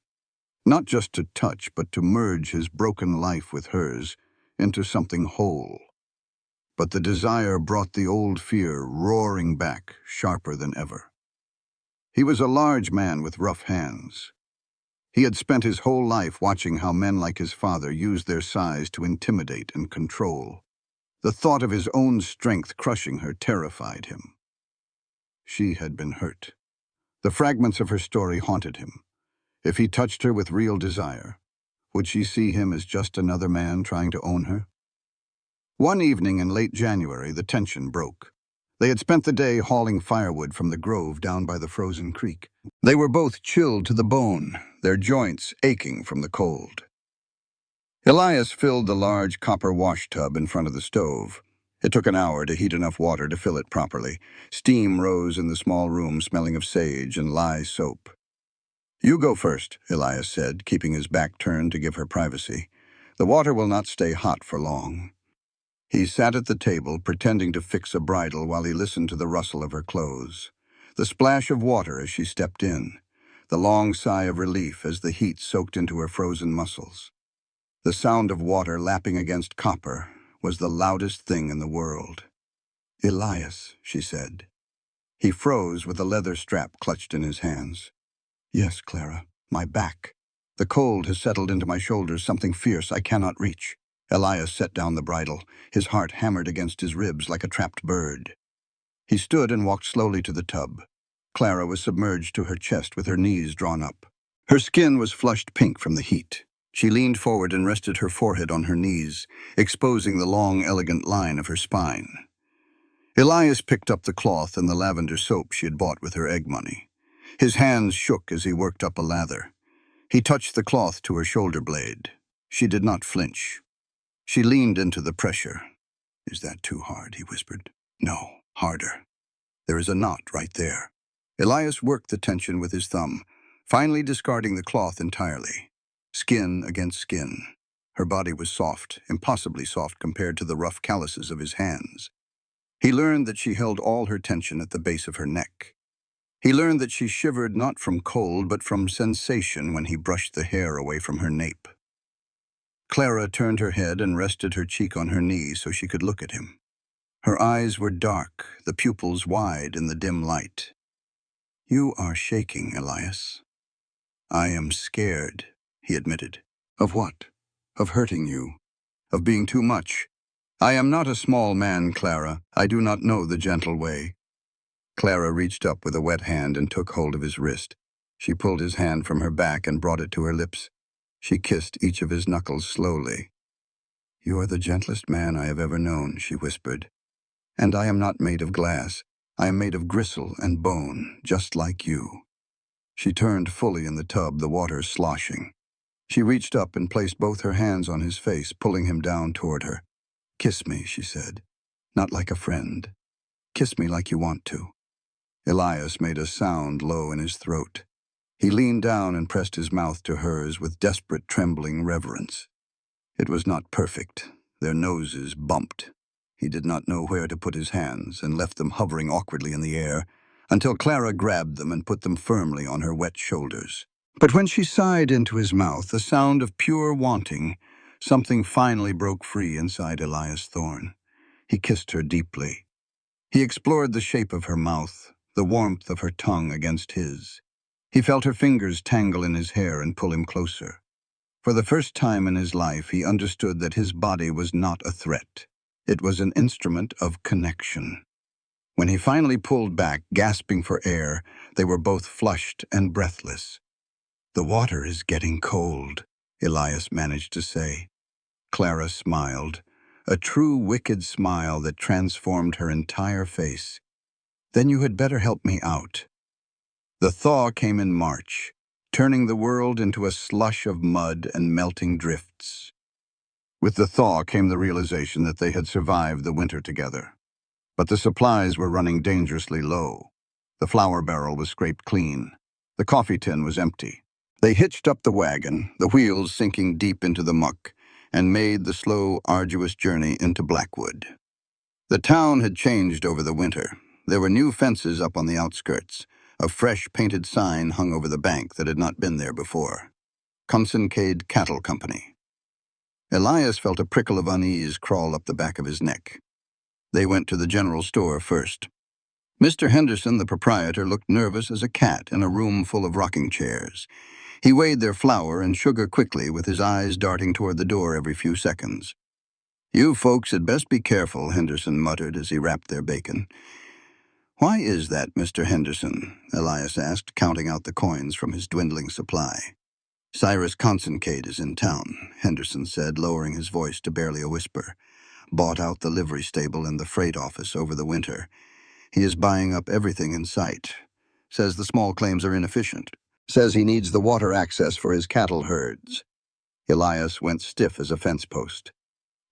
Not just to touch, but to merge his broken life with hers into something whole. But the desire brought the old fear roaring back, sharper than ever. He was a large man with rough hands. He had spent his whole life watching how men like his father used their size to intimidate and control. The thought of his own strength crushing her terrified him. She had been hurt. The fragments of her story haunted him. If he touched her with real desire, would she see him as just another man trying to own her? One evening in late January, the tension broke. They had spent the day hauling firewood from the grove down by the frozen creek. They were both chilled to the bone, their joints aching from the cold. Elias filled the large copper wash tub in front of the stove. It took an hour to heat enough water to fill it properly. Steam rose in the small room, smelling of sage and lye soap. "You go first," Elias said, keeping his back turned to give her privacy. "The water will not stay hot for long." He sat at the table, pretending to fix a bridle while he listened to the rustle of her clothes. The splash of water as she stepped in. The long sigh of relief as the heat soaked into her frozen muscles. The sound of water lapping against copper was the loudest thing in the world. "Elias," she said. He froze with the leather strap clutched in his hands. "Yes, Clara, my back. The cold has settled into my shoulders, something fierce I cannot reach." Elias set down the bridle, his heart hammered against his ribs like a trapped bird. He stood and walked slowly to the tub. Clara was submerged to her chest with her knees drawn up. Her skin was flushed pink from the heat. She leaned forward and rested her forehead on her knees, exposing the long, elegant line of her spine. Elias picked up the cloth and the lavender soap she had bought with her egg money. His hands shook as he worked up a lather. He touched the cloth to her shoulder blade. She did not flinch. She leaned into the pressure. "Is that too hard?" he whispered. "No, harder. There is a knot right there." Elias worked the tension with his thumb, finally discarding the cloth entirely. Skin against skin. Her body was soft, impossibly soft compared to the rough calluses of his hands. He learned that she held all her tension at the base of her neck. He learned that she shivered not from cold but from sensation when he brushed the hair away from her nape. Clara turned her head and rested her cheek on her knee so she could look at him. Her eyes were dark, the pupils wide in the dim light. "You are shaking, Elias." "I am scared," he admitted. "Of what? Of hurting you? Of being too much? I am not a small man, Clara. I do not know the gentle way." Clara reached up with a wet hand and took hold of his wrist. She pulled his hand from her back and brought it to her lips. She kissed each of his knuckles slowly. "You are the gentlest man I have ever known," she whispered. "And I am not made of glass. I am made of gristle and bone, just like you." She turned fully in the tub, the water sloshing. She reached up and placed both her hands on his face, pulling him down toward her. "Kiss me," she said. "Not like a friend. Kiss me like you want to." Elias made a sound low in his throat. He leaned down and pressed his mouth to hers with desperate, trembling reverence. It was not perfect. Their noses bumped. He did not know where to put his hands and left them hovering awkwardly in the air until Clara grabbed them and put them firmly on her wet shoulders. But when she sighed into his mouth, the sound of pure wanting, something finally broke free inside Elias Thorne. He kissed her deeply. He explored the shape of her mouth, the warmth of her tongue against his. He felt her fingers tangle in his hair and pull him closer. For the first time in his life, he understood that his body was not a threat. It was an instrument of connection. When he finally pulled back, gasping for air, they were both flushed and breathless. "The water is getting cold," Elias managed to say. Clara smiled, a true wicked smile that transformed her entire face. "Then you had better help me out." The thaw came in March, turning the world into a slush of mud and melting drifts. With the thaw came the realization that they had survived the winter together. But the supplies were running dangerously low. The flour barrel was scraped clean. The coffee tin was empty. They hitched up the wagon, the wheels sinking deep into the muck, and made the slow, arduous journey into Blackwood. The town had changed over the winter. There were new fences up on the outskirts. A fresh painted sign hung over the bank that had not been there before. Concencade Cattle Company. Elias felt a prickle of unease crawl up the back of his neck. They went to the general store first. Mr. Henderson, the proprietor, looked nervous as a cat in a room full of rocking chairs. He weighed their flour and sugar quickly, with his eyes darting toward the door every few seconds. "You folks had best be careful," Henderson muttered as he wrapped their bacon. "Why is that, Mr. Henderson?" Elias asked, counting out the coins from his dwindling supply. "Cyrus Concencade is in town," Henderson said, lowering his voice to barely a whisper. "Bought out the livery stable and the freight office over the winter. He is buying up everything in sight. Says the small claims are inefficient. Says he needs the water access for his cattle herds." Elias went stiff as a fence post.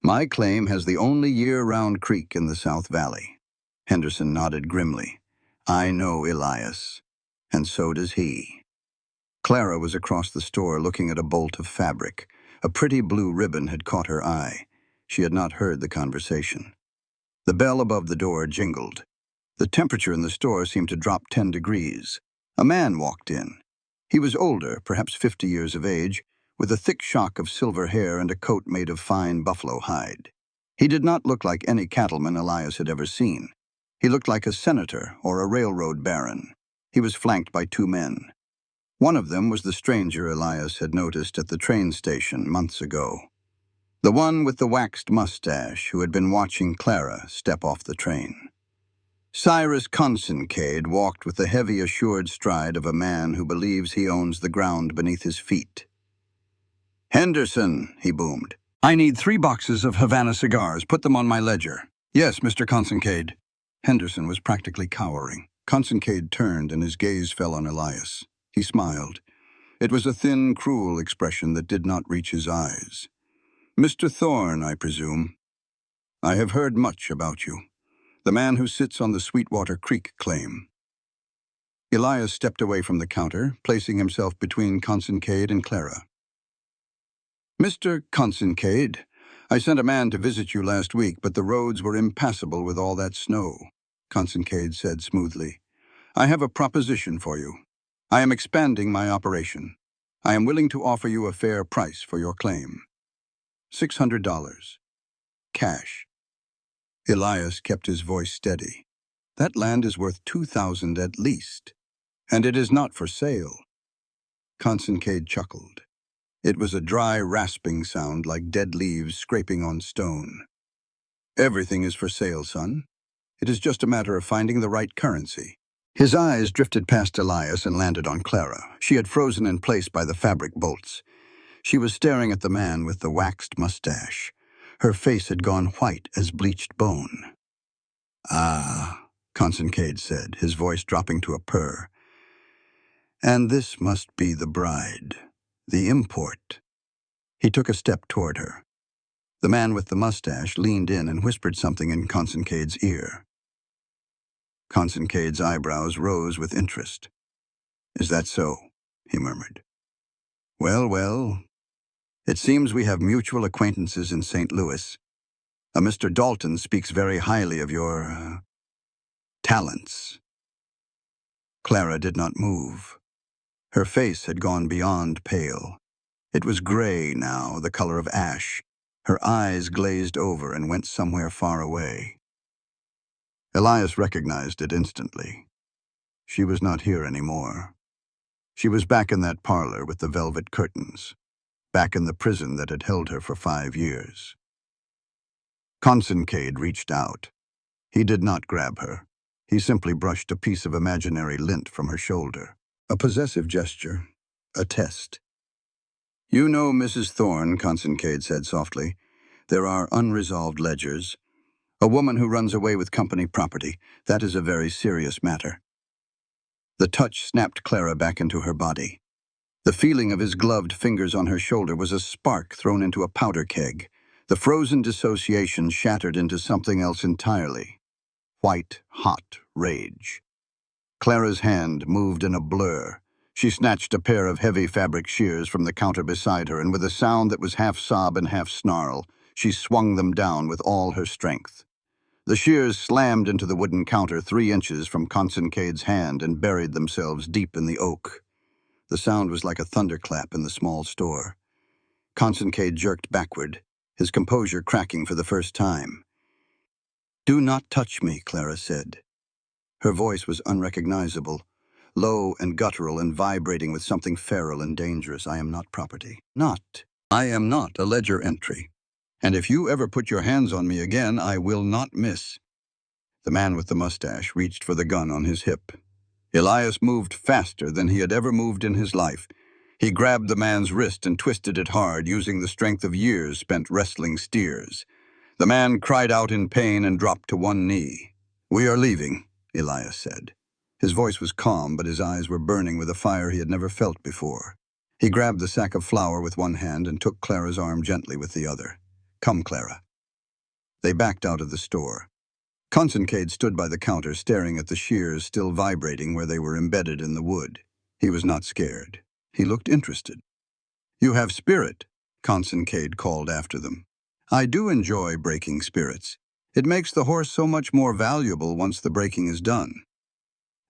"My claim has the only year-round creek in the South Valley." Henderson nodded grimly. "I know Elias, and so does he." Clara was across the store looking at a bolt of fabric. A pretty blue ribbon had caught her eye. She had not heard the conversation. The bell above the door jingled. The temperature in the store seemed to drop 10 degrees. A man walked in. He was older, perhaps 50 years of age, with a thick shock of silver hair and a coat made of fine buffalo hide. He did not look like any cattleman Elias had ever seen. He looked like a senator or a railroad baron. He was flanked by two men. One of them was the stranger Elias had noticed at the train station months ago. The one with the waxed mustache who had been watching Clara step off the train. Cyrus Concencade walked with the heavy, assured stride of a man who believes he owns the ground beneath his feet. "Henderson," he boomed. "I need 3 boxes of Havana cigars. Put them on my ledger." "Yes, Mr. Concencade." Henderson was practically cowering. Concencade turned and his gaze fell on Elias. He smiled. It was a thin, cruel expression that did not reach his eyes. "Mr. Thorne, I presume. I have heard much about you. The man who sits on the Sweetwater Creek claim." Elias stepped away from the counter, placing himself between Concencade and Clara. "Mr. Concencade, I sent a man to visit you last week, but the roads were impassable with all that snow," Concencade said smoothly. I have a proposition for you. I am expanding my operation. I am willing to offer you a fair price for your claim. $600. Cash. Elias kept his voice steady. That land is worth $2,000 at least, and it is not for sale. Consincade chuckled. It was a dry, rasping sound like dead leaves scraping on stone. Everything is for sale, son. It is just a matter of finding the right currency. His eyes drifted past Elias and landed on Clara. She had frozen in place by the fabric bolts. She was staring at the man with the waxed mustache. Her face had gone white as bleached bone. "Ah," Consincade said, his voice dropping to a purr. "And this must be the bride, the import." He took a step toward her. The man with the mustache leaned in and whispered something in Consincade's ear. Consincade's eyebrows rose with interest. "Is that so?" he murmured. "Well, well. It seems we have mutual acquaintances in St. Louis. A Mr. Dalton speaks very highly of your talents." Clara did not move. Her face had gone beyond pale. It was gray now, the color of ash. Her eyes glazed over and went somewhere far away. Elias recognized it instantly. She was not here anymore. She was back in that parlor with the velvet curtains, back in the prison that had held her for 5 years. Consincade reached out. He did not grab her. He simply brushed a piece of imaginary lint from her shoulder. A possessive gesture. A test. "You know, Mrs. Thorne," Consincade said softly, "there are unresolved ledgers. A woman who runs away with company property, that is a very serious matter." The touch snapped Clara back into her body. The feeling of his gloved fingers on her shoulder was a spark thrown into a powder keg. The frozen dissociation shattered into something else entirely. White, hot rage. Clara's hand moved in a blur. She snatched a pair of heavy fabric shears from the counter beside her, and with a sound that was half sob and half snarl, she swung them down with all her strength. The shears slammed into the wooden counter 3 inches from Consincade's hand and buried themselves deep in the oak. The sound was like a thunderclap in the small store. Consincade jerked backward, his composure cracking for the first time. "Do not touch me," Clara said. Her voice was unrecognizable, low and guttural and vibrating with something feral and dangerous. "I am not property. Not. I am not a ledger entry. And if you ever put your hands on me again, I will not miss." The man with the mustache reached for the gun on his hip. Elias moved faster than he had ever moved in his life. He grabbed the man's wrist and twisted it hard, using the strength of years spent wrestling steers. The man cried out in pain and dropped to one knee. "We are leaving," Elias said. His voice was calm, but his eyes were burning with a fire he had never felt before. He grabbed the sack of flour with one hand and took Clara's arm gently with the other. "Come, Clara." They backed out of the store. Consincade stood by the counter, staring at the shears still vibrating where they were embedded in the wood. He was not scared. He looked interested. "You have spirit," Consincade called after them. "I do enjoy breaking spirits. It makes the horse so much more valuable once the breaking is done."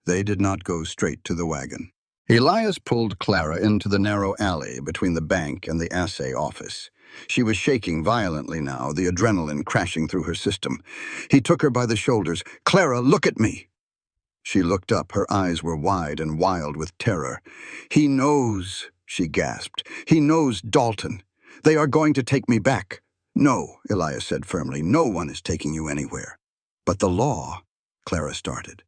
They did not go straight to the wagon. Elias pulled Clara into the narrow alley between the bank and the assay office. She was shaking violently now, the adrenaline crashing through her system. He took her by the shoulders. "Clara, look at me!" She looked up. Her eyes were wide and wild with terror. "He knows," she gasped. "He knows Dalton. They are going to take me back." "No," Elias said firmly. "No one is taking you anywhere." "But the law," Clara started.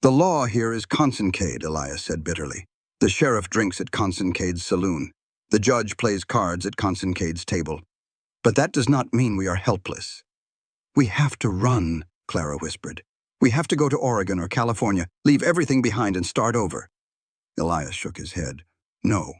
"The law here is Consincade," Elias said bitterly. "The sheriff drinks at Consincade's saloon. The judge plays cards at Consincade's table. But that does not mean we are helpless." "We have to run," Clara whispered. "We have to go to Oregon or California, leave everything behind and start over." Elias shook his head. "No.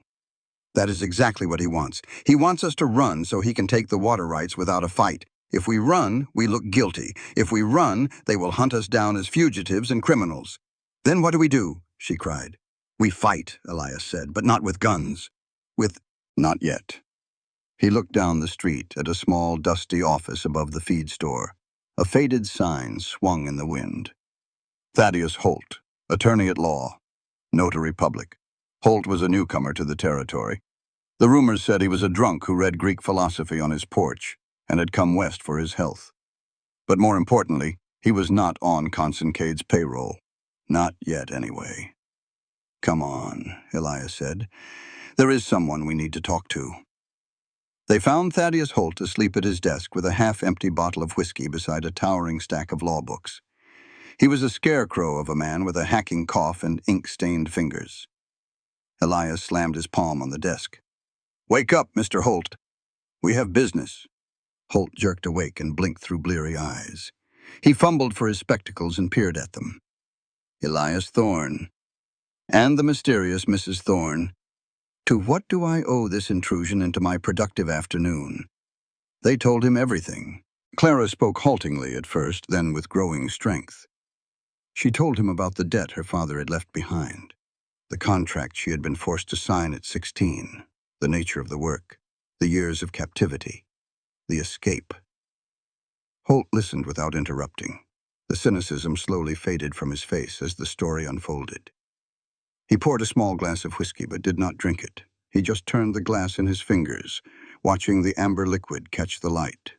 That is exactly what he wants. He wants us to run so he can take the water rights without a fight. If we run, we look guilty. If we run, they will hunt us down as fugitives and criminals." "Then what do we do?" she cried. "We fight," Elias said, "but not with guns. With—" "Not yet." He looked down the street at a small, dusty office above the feed store. A faded sign swung in the wind. "Thaddeus Holt, attorney at law, notary public. Holt was a newcomer to the territory. The rumors said he was a drunk who read Greek philosophy on his porch and had come west for his health. But more importantly, he was not on Consincade's payroll. Not yet, anyway. "Come on," Elias said. "There is someone we need to talk to." They found Thaddeus Holt asleep at his desk with a half-empty bottle of whiskey beside a towering stack of law books. He was a scarecrow of a man with a hacking cough and ink-stained fingers. Elias slammed his palm on the desk. "Wake up, Mr. Holt. We have business." Holt jerked awake and blinked through bleary eyes. He fumbled for his spectacles and peered at them. Elias Thorne. And the mysterious Mrs. Thorne. To what do I owe this intrusion into my productive afternoon? They told him everything. Clara spoke haltingly at first, then with growing strength. She told him about the debt her father had left behind, the contract she had been forced to sign at 16, the nature of the work, the years of captivity, the escape. Holt listened without interrupting. The cynicism slowly faded from his face as the story unfolded. He poured a small glass of whiskey but did not drink it. He just turned the glass in his fingers, watching the amber liquid catch the light.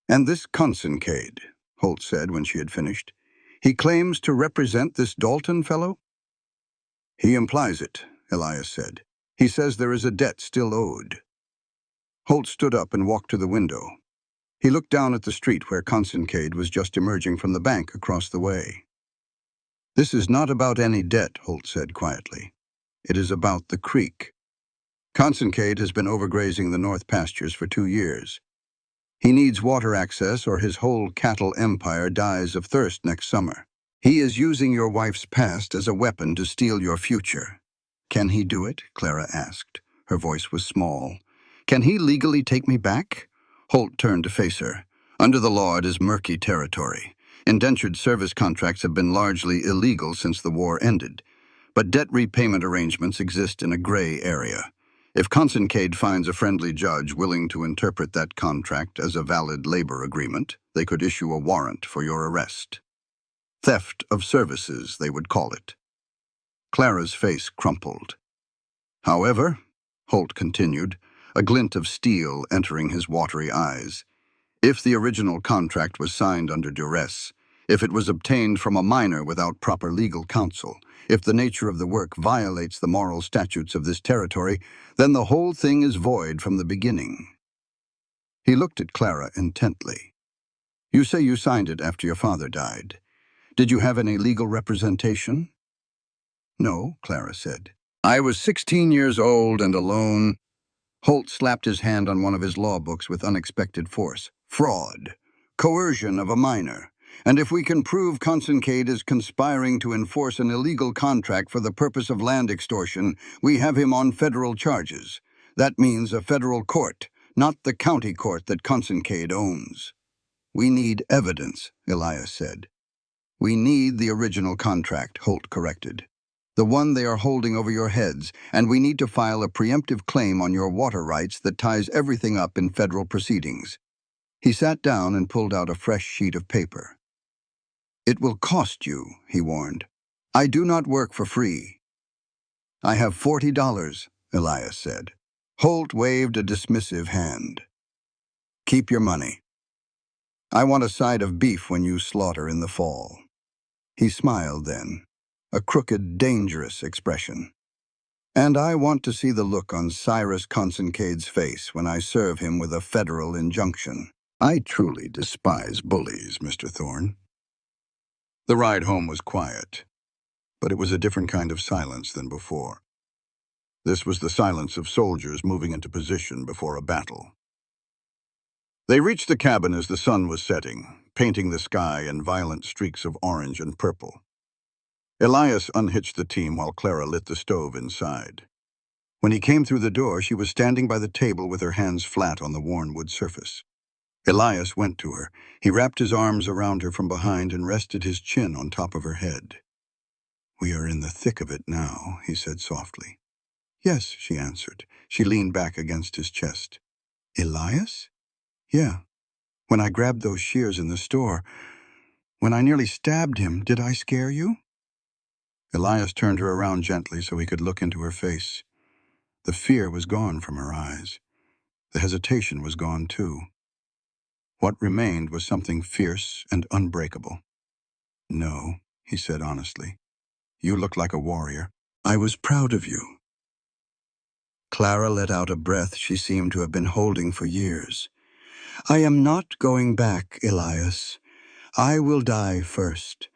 "And this Consincade," Holt said when she had finished, "he claims to represent this Dalton fellow?" "He implies it," Elias said. "He says there is a debt still owed." Holt stood up and walked to the window. He looked down at the street where Consincade was just emerging from the bank across the way. "This is not about any debt," Holt said quietly. "It is about the creek. Consincade has been overgrazing the north pastures for 2 years. He needs water access or his whole cattle empire dies of thirst next summer. He is using your wife's past as a weapon to steal your future." "Can he do it?" Clara asked. Her voice was small. "Can he legally take me back?" Holt turned to face her. "Under the law, it is murky territory. Indentured service contracts have been largely illegal since the war ended. But debt repayment arrangements exist in a gray area. If Consincade finds a friendly judge willing to interpret that contract as a valid labor agreement, they could issue a warrant for your arrest. Theft of services, they would call it." Clara's face crumpled. "However," Holt continued, a glint of steel entering his watery eyes, "if the original contract was signed under duress, if it was obtained from a minor without proper legal counsel, if the nature of the work violates the moral statutes of this territory, then the whole thing is void from the beginning." He looked at Clara intently. "You say you signed it after your father died. Did you have any legal representation?" "No," Clara said. "I was 16 years old and alone." Holt slapped his hand on one of his law books with unexpected force. "Fraud. Coercion of a minor. And if we can prove Consincade is conspiring to enforce an illegal contract for the purpose of land extortion, we have him on federal charges. That means a federal court, not the county court that Consincade owns." "We need evidence," Elias said. "We need the original contract," Holt corrected. "The one they are holding over your heads, and we need to file a preemptive claim on your water rights that ties everything up in federal proceedings." He sat down and pulled out a fresh sheet of paper. "It will cost you," he warned. "I do not work for free." "I have $40, Elias said. Holt waved a dismissive hand. "Keep your money. I want a side of beef when you slaughter in the fall." He smiled then, a crooked, dangerous expression. "And I want to see the look on Cyrus Consincade's face when I serve him with a federal injunction. I truly despise bullies, Mr. Thorne." The ride home was quiet, but it was a different kind of silence than before. This was the silence of soldiers moving into position before a battle. They reached the cabin as the sun was setting, painting the sky in violent streaks of orange and purple. Elias unhitched the team while Clara lit the stove inside. When he came through the door, she was standing by the table with her hands flat on the worn wood surface. Elias went to her. He wrapped his arms around her from behind and rested his chin on top of her head. "We are in the thick of it now," he said softly. "Yes," she answered. She leaned back against his chest. "Elias?" "Yeah. When I grabbed those shears in the store, when I nearly stabbed him, did I scare you?" Elias turned her around gently so he could look into her face. The fear was gone from her eyes. The hesitation was gone too. What remained was something fierce and unbreakable. "No," he said honestly. "You look like a warrior. I was proud of you." Clara let out a breath she seemed to have been holding for years. "I am not going back, Elias. I will die first.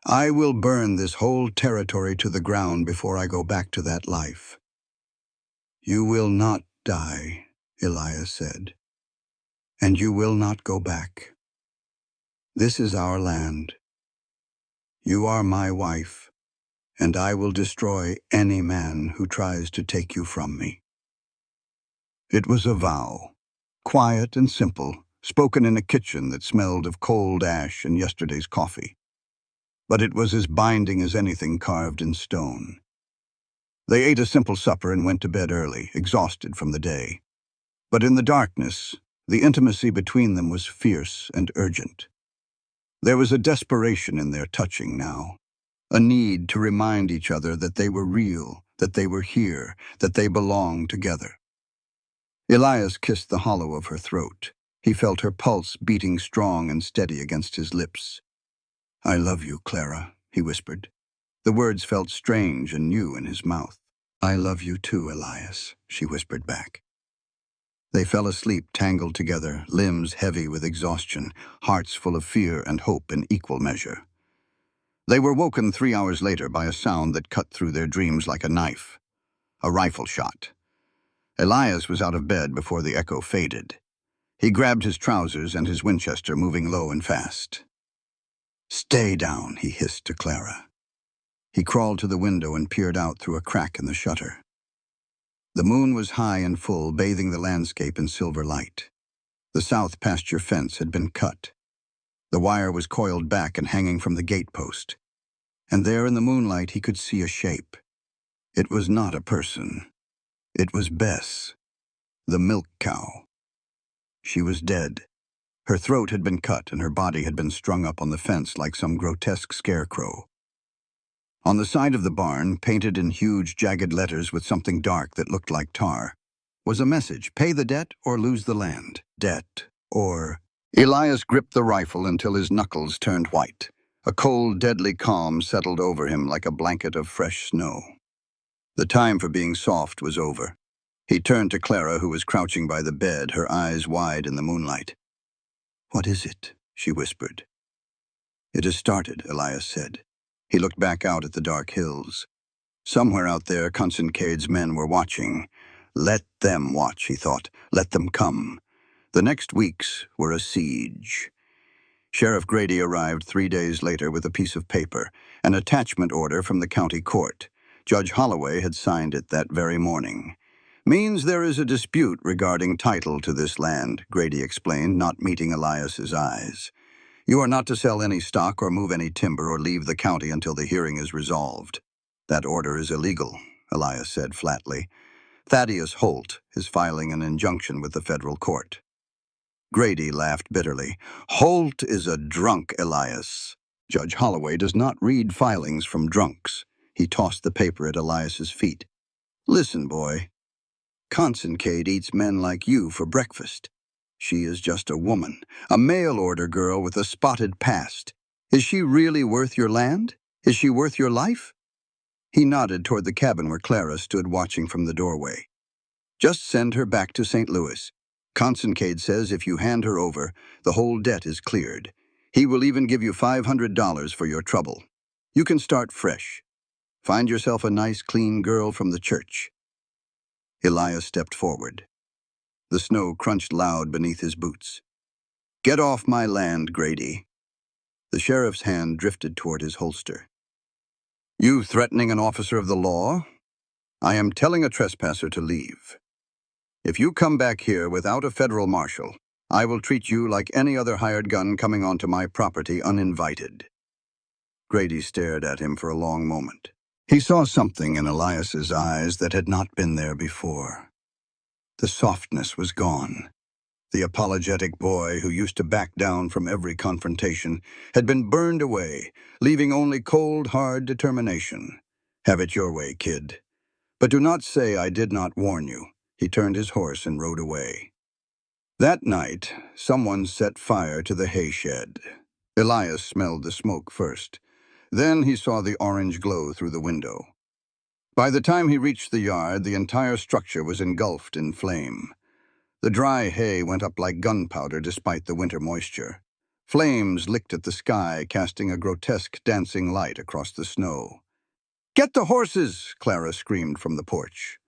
I will burn this whole territory to the ground before I go back to that life." "You will not die," Elias said. "And you will not go back. This is our land. You are my wife, and I will destroy any man who tries to take you from me." It was a vow, quiet and simple, spoken in a kitchen that smelled of cold ash and yesterday's coffee. But it was as binding as anything carved in stone. They ate a simple supper and went to bed early, exhausted from the day. But in the darkness, the intimacy between them was fierce and urgent. There was a desperation in their touching now, a need to remind each other that they were real, that they were here, that they belonged together. Elias kissed the hollow of her throat. He felt her pulse beating strong and steady against his lips. "I love you, Clara," he whispered. The words felt strange and new in his mouth. "I love you too, Elias," she whispered back. They fell asleep tangled together, limbs heavy with exhaustion, hearts full of fear and hope in equal measure. They were woken 3 hours later by a sound that cut through their dreams like a knife. A rifle shot. Elias was out of bed before the echo faded. He grabbed his trousers and his Winchester, moving low and fast. "Stay down," he hissed to Clara. He crawled to the window and peered out through a crack in the shutter. The moon was high and full, bathing the landscape in silver light. The south pasture fence had been cut. The wire was coiled back and hanging from the gatepost. And there in the moonlight he could see a shape. It was not a person. It was Bess, the milk cow. She was dead. Her throat had been cut and her body had been strung up on the fence like some grotesque scarecrow. On the side of the barn, painted in huge, jagged letters with something dark that looked like tar, was a message: pay the debt or lose the land. Debt or... Elias gripped the rifle until his knuckles turned white. A cold, deadly calm settled over him like a blanket of fresh snow. The time for being soft was over. He turned to Clara, who was crouching by the bed, her eyes wide in the moonlight. "What is it?" she whispered. "It has started," Elias said. He looked back out at the dark hills. Somewhere out there, Consincade's men were watching. Let them watch, he thought. Let them come. The next weeks were a siege. Sheriff Grady arrived 3 days later with a piece of paper, an attachment order from the county court. Judge Holloway had signed it that very morning. "Means there is a dispute regarding title to this land," Grady explained, not meeting Elias's eyes. "You are not to sell any stock or move any timber or leave the county until the hearing is resolved." "That order is illegal," Elias said flatly. "Thaddeus Holt is filing an injunction with the federal court." Grady laughed bitterly. "Holt is a drunk, Elias. Judge Holloway does not read filings from drunks." He tossed the paper at Elias's feet. "Listen, boy. Consincade eats men like you for breakfast. She is just a woman, a mail-order girl with a spotted past. Is she really worth your land? Is she worth your life?" He nodded toward the cabin where Clara stood watching from the doorway. "Just send her back to St. Louis. Consincade says if you hand her over, the whole debt is cleared. He will even give you $500 for your trouble. You can start fresh. Find yourself a nice, clean girl from the church." Elias stepped forward. The snow crunched loud beneath his boots. "Get off my land, Grady." The sheriff's hand drifted toward his holster. "You threatening an officer of the law? I am telling a trespasser to leave. If you come back here without a federal marshal, I will treat you like any other hired gun coming onto my property uninvited." Grady stared at him for a long moment. He saw something in Elias's eyes that had not been there before. The softness was gone. The apologetic boy who used to back down from every confrontation had been burned away, leaving only cold, hard determination. Have it your way, kid. But do not say I did not warn you. He turned his horse and rode away. That night, someone set fire to the hay shed. Elias smelled the smoke first. Then he saw the orange glow through the window. By the time he reached the yard, the entire structure was engulfed in flame. The dry hay went up like gunpowder despite the winter moisture. Flames licked at the sky, casting a grotesque dancing light across the snow. "Get the horses!" Clara screamed from the porch.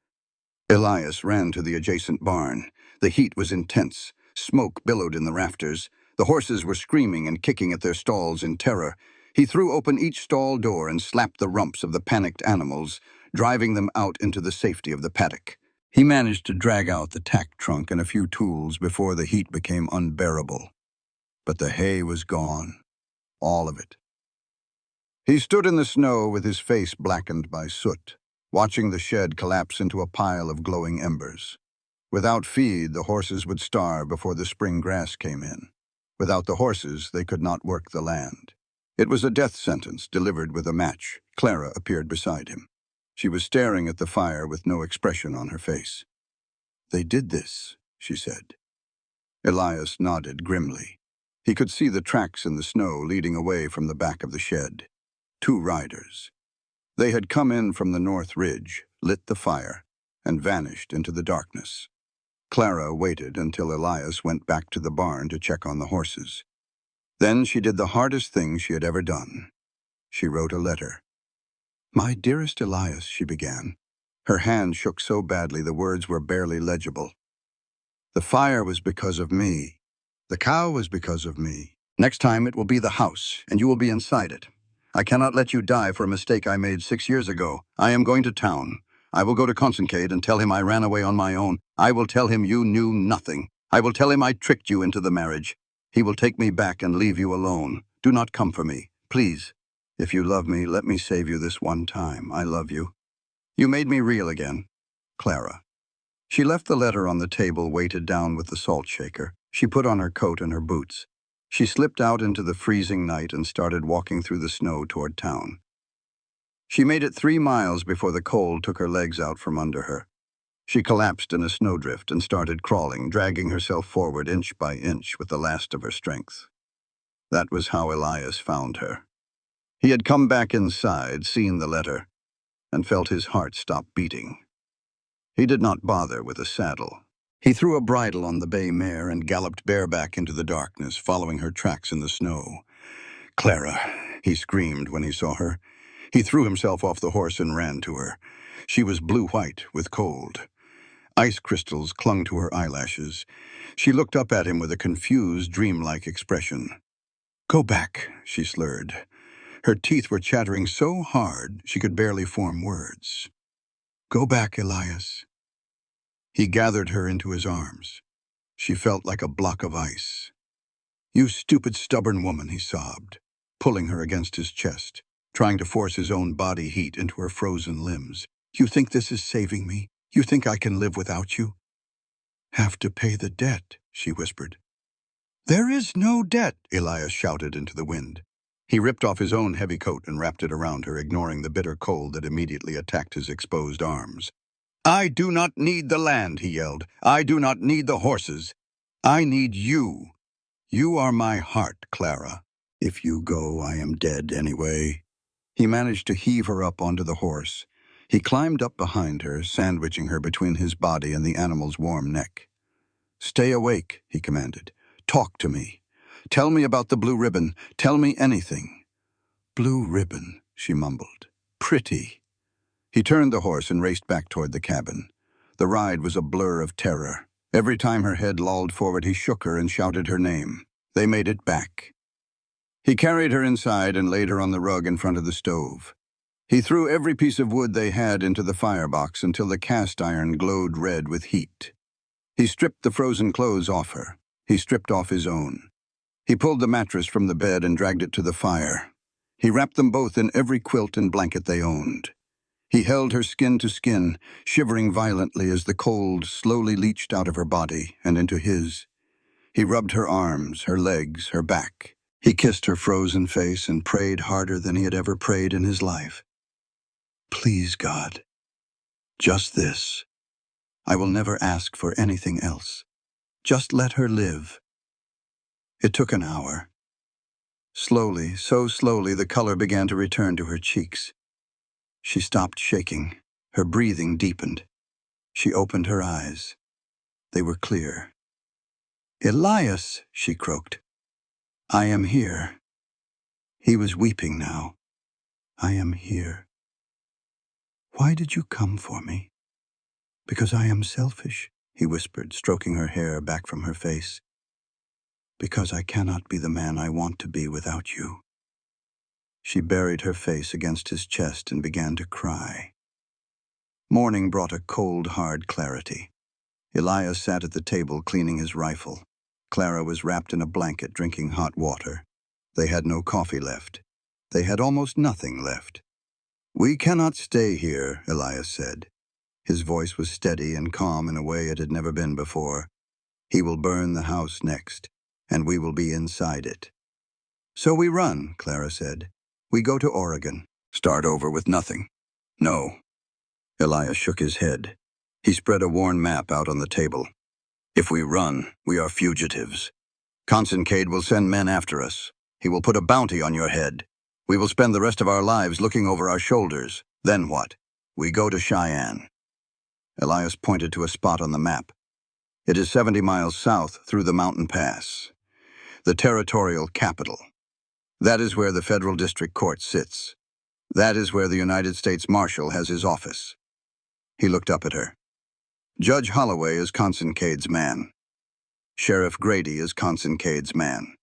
Elias ran to the adjacent barn. The heat was intense. Smoke billowed in the rafters. The horses were screaming and kicking at their stalls in terror. He threw open each stall door and slapped the rumps of the panicked animals, driving them out into the safety of the paddock. He managed to drag out the tack trunk and a few tools before the heat became unbearable. But the hay was gone. All of it. He stood in the snow with his face blackened by soot, watching the shed collapse into a pile of glowing embers. Without feed, the horses would starve before the spring grass came in. Without the horses, they could not work the land. It was a death sentence delivered with a match. Clara appeared beside him. She was staring at the fire with no expression on her face. "They did this," she said. Elias nodded grimly. He could see the tracks in the snow leading away from the back of the shed. 2 riders. They had come in from the north ridge, lit the fire, and vanished into the darkness. Clara waited until Elias went back to the barn to check on the horses. Then she did the hardest thing she had ever done. She wrote a letter. "My dearest Elias," she began. Her hand shook so badly the words were barely legible. "The fire was because of me. The cow was because of me. Next time it will be the house, and you will be inside it. I cannot let you die for a mistake I made 6 years ago. I am going to town. I will go to Consincade and tell him I ran away on my own. I will tell him you knew nothing. I will tell him I tricked you into the marriage. He will take me back and leave you alone. Do not come for me. Please. If you love me, let me save you this one time. I love you. You made me real again. Clara." She left the letter on the table, weighted down with the salt shaker. She put on her coat and her boots. She slipped out into the freezing night and started walking through the snow toward town. She made it 3 miles before the cold took her legs out from under her. She collapsed in a snowdrift and started crawling, dragging herself forward inch by inch with the last of her strength. That was how Elias found her. He had come back inside, seen the letter, and felt his heart stop beating. He did not bother with a saddle. He threw a bridle on the bay mare and galloped bareback into the darkness, following her tracks in the snow. "Clara," he screamed when he saw her. He threw himself off the horse and ran to her. She was blue-white with cold. Ice crystals clung to her eyelashes. She looked up at him with a confused, dreamlike expression. "Go back," she slurred. Her teeth were chattering so hard she could barely form words. "Go back, Elias." He gathered her into his arms. She felt like a block of ice. "You stupid, stubborn woman," he sobbed, pulling her against his chest, trying to force his own body heat into her frozen limbs. "You think this is saving me? You think I can live without you?" "Have to pay the debt," she whispered. "There is no debt," Elias shouted into the wind. He ripped off his own heavy coat and wrapped it around her, ignoring the bitter cold that immediately attacked his exposed arms. "I do not need the land," he yelled. "I do not need the horses. I need you. You are my heart, Clara. If you go, I am dead anyway." He managed to heave her up onto the horse. He climbed up behind her, sandwiching her between his body and the animal's warm neck. "Stay awake," he commanded. "Talk to me. Tell me about the blue ribbon. Tell me anything." "Blue ribbon," she mumbled. "Pretty." He turned the horse and raced back toward the cabin. The ride was a blur of terror. Every time her head lolled forward, he shook her and shouted her name. They made it back. He carried her inside and laid her on the rug in front of the stove. He threw every piece of wood they had into the firebox until the cast iron glowed red with heat. He stripped the frozen clothes off her. He stripped off his own. He pulled the mattress from the bed and dragged it to the fire. He wrapped them both in every quilt and blanket they owned. He held her skin to skin, shivering violently as the cold slowly leached out of her body and into his. He rubbed her arms, her legs, her back. He kissed her frozen face and prayed harder than he had ever prayed in his life. Please, God, just this. I will never ask for anything else. Just let her live. It took an hour. Slowly, so slowly, the color began to return to her cheeks. She stopped shaking. Her breathing deepened. She opened her eyes. They were clear. "Elias," she croaked. "I am here." He was weeping now. "I am here. Why did you come for me?" "Because I am selfish," he whispered, stroking her hair back from her face. "Because I cannot be the man I want to be without you." She buried her face against his chest and began to cry. Morning brought a cold, hard clarity. Elias sat at the table cleaning his rifle. Clara was wrapped in a blanket drinking hot water. They had no coffee left. They had almost nothing left. "We cannot stay here," Elias said. His voice was steady and calm in a way it had never been before. "He will burn the house next, and we will be inside it." "So we run," Clara said. "We go to Oregon." "Start over with nothing." "No." Elias shook his head. He spread a worn map out on the table. "If we run, we are fugitives. Consincade will send men after us. He will put a bounty on your head. We will spend the rest of our lives looking over our shoulders. Then what? We go to Cheyenne." Elias pointed to a spot on the map. "It is 70 miles south through the mountain pass. The territorial capital. That is where the federal district court sits. That is where the United States Marshal has his office." He looked up at her. "Judge Holloway is Consincade's man. Sheriff Grady is Consincade's man.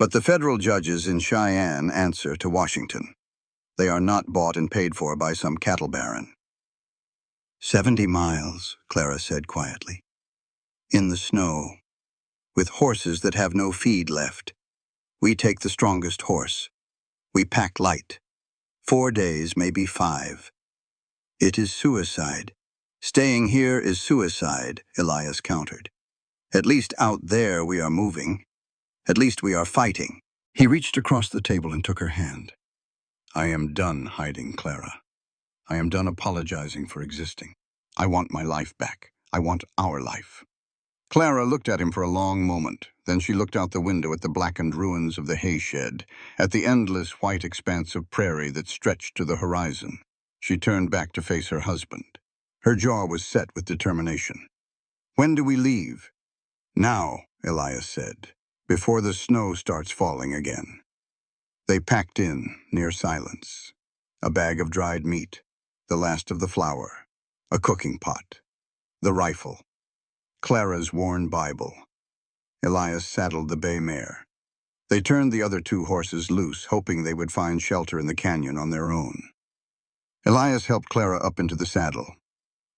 But the federal judges in Cheyenne answer to Washington. They are not bought and paid for by some cattle baron." 70 miles, Clara said quietly. "In the snow, with horses that have no feed left. We take the strongest horse. We pack light. 4 days, maybe 5. It is suicide. Staying here is suicide," Elias countered. "At least out there we are moving. At least we are fighting." He reached across the table and took her hand. "I am done hiding, Clara. I am done apologizing for existing. I want my life back. I want our life." Clara looked at him for a long moment. Then she looked out the window at the blackened ruins of the hay shed, at the endless white expanse of prairie that stretched to the horizon. She turned back to face her husband. Her jaw was set with determination. "When do we leave?" "Now," Elias said, "before the snow starts falling again." They packed in, near silence. A bag of dried meat, the last of the flour, a cooking pot, the rifle, Clara's worn Bible. Elias saddled the bay mare. They turned the other 2 horses loose, hoping they would find shelter in the canyon on their own. Elias helped Clara up into the saddle.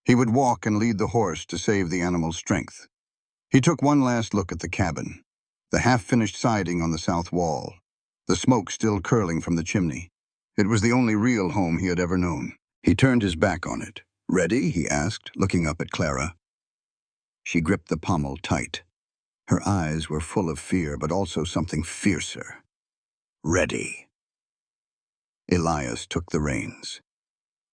He would walk and lead the horse to save the animal's strength. He took one last look at the cabin, the half-finished siding on the south wall, the smoke still curling from the chimney. It was the only real home he had ever known. He turned his back on it. "Ready?" he asked, looking up at Clara. She gripped the pommel tight. Her eyes were full of fear, but also something fiercer. "Ready." Elias took the reins.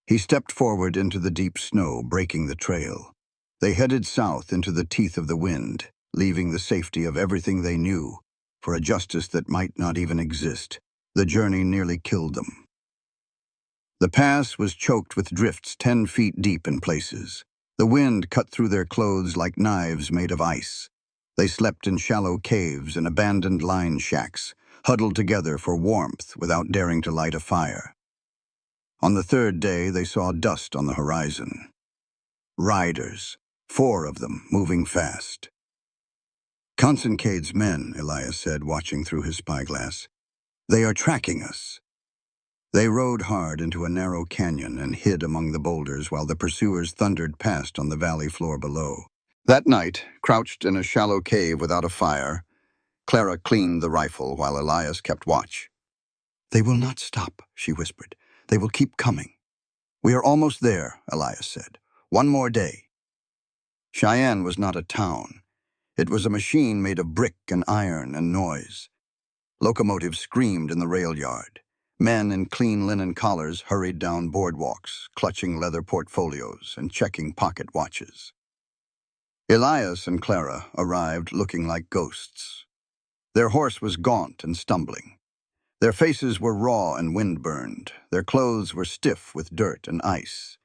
He stepped forward into the deep snow, breaking the trail. They headed south into the teeth of the wind, leaving the safety of everything they knew, for a justice that might not even exist. The journey nearly killed them. The pass was choked with drifts 10 feet deep in places. The wind cut through their clothes like knives made of ice. They slept in shallow caves and abandoned line shacks, huddled together for warmth without daring to light a fire. On the 3rd day, they saw dust on the horizon. Riders, 4 of them, moving fast. "Consincade's men," Elias said, watching through his spyglass. "They are tracking us." They rode hard into a narrow canyon and hid among the boulders while the pursuers thundered past on the valley floor below. That night, crouched in a shallow cave without a fire, Clara cleaned the rifle while Elias kept watch. "They will not stop," she whispered. "They will keep coming." "We are almost there," Elias said. "One more day." Cheyenne was not a town. It was a machine made of brick and iron and noise. Locomotives screamed in the rail yard. Men in clean linen collars hurried down boardwalks, clutching leather portfolios and checking pocket watches. Elias and Clara arrived looking like ghosts. Their horse was gaunt and stumbling. Their faces were raw and wind-burned. Their clothes were stiff with dirt and ice.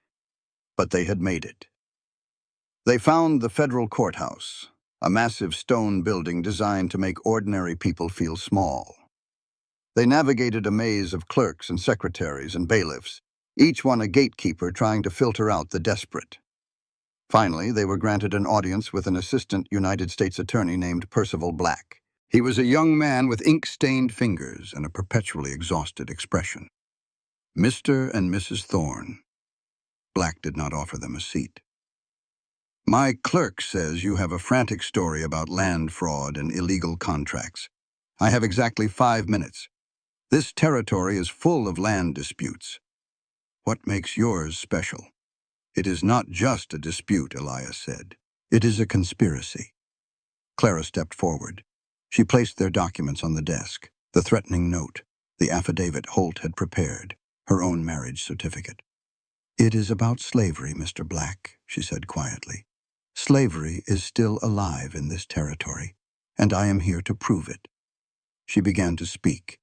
But they had made it. They found the federal courthouse, a massive stone building designed to make ordinary people feel small. They navigated a maze of clerks and secretaries and bailiffs, each one a gatekeeper trying to filter out the desperate. Finally, they were granted an audience with an assistant United States attorney named Percival Black. He was a young man with ink-stained fingers and a perpetually exhausted expression. Mr. and Mrs. Thorne. Black did not offer them a seat. My clerk says you have a frantic story about land fraud and illegal contracts. I have exactly 5 minutes. This territory is full of land disputes. What makes yours special? It is not just a dispute, Elias said. It is a conspiracy. Clara stepped forward. She placed their documents on the desk, the threatening note, the affidavit Holt had prepared, her own marriage certificate. It is about slavery, Mr. Black, she said quietly. Slavery is still alive in this territory, and I am here to prove it. She began to speak.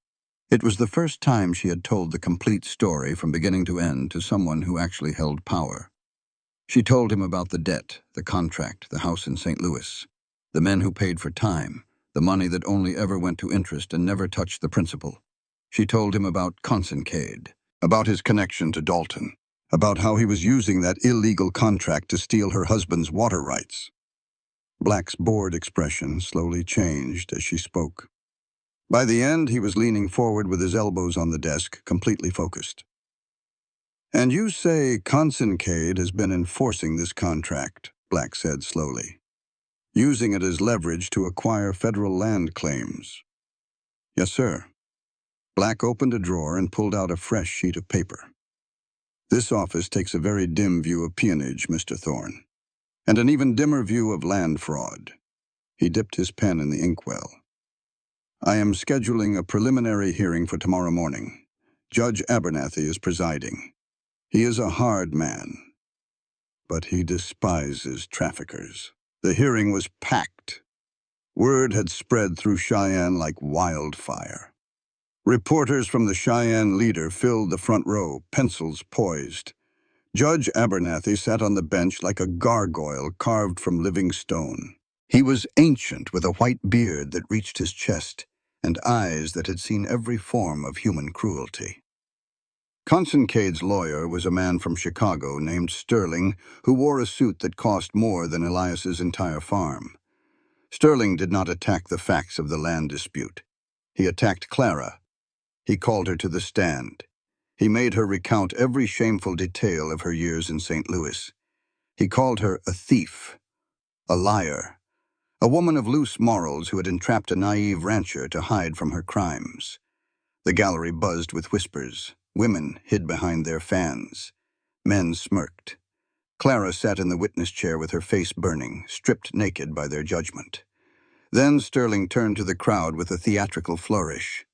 It was the first time she had told the complete story from beginning to end to someone who actually held power. She told him about the debt, the contract, the house in St. Louis, the men who paid for time, the money that only ever went to interest and never touched the principal. She told him about Consincade, about his connection to Dalton, about how he was using that illegal contract to steal her husband's water rights. Black's bored expression slowly changed as she spoke. By the end, he was leaning forward with his elbows on the desk, completely focused. And you say Consincade has been enforcing this contract, Black said slowly, using it as leverage to acquire federal land claims. Yes, sir. Black opened a drawer and pulled out a fresh sheet of paper. This office takes a very dim view of peonage, Mr. Thorne, and an even dimmer view of land fraud. He dipped his pen in the inkwell. I am scheduling a preliminary hearing for tomorrow morning. Judge Abernathy is presiding. He is a hard man, but he despises traffickers. The hearing was packed. Word had spread through Cheyenne like wildfire. Reporters from the Cheyenne Leader filled the front row, pencils poised. Judge Abernathy sat on the bench like a gargoyle carved from living stone. He was ancient with a white beard that reached his chest and eyes that had seen every form of human cruelty. Consincade's lawyer was a man from Chicago named Sterling who wore a suit that cost more than Elias's entire farm. Sterling did not attack the facts of the land dispute. He attacked Clara. He called her to the stand. He made her recount every shameful detail of her years in St. Louis. He called her a thief, a liar, a woman of loose morals who had entrapped a naive rancher to hide from her crimes. The gallery buzzed with whispers. Women hid behind their fans. Men smirked. Clara sat in the witness chair with her face burning, stripped naked by their judgment. Then Sterling turned to the crowd with a theatrical flourish.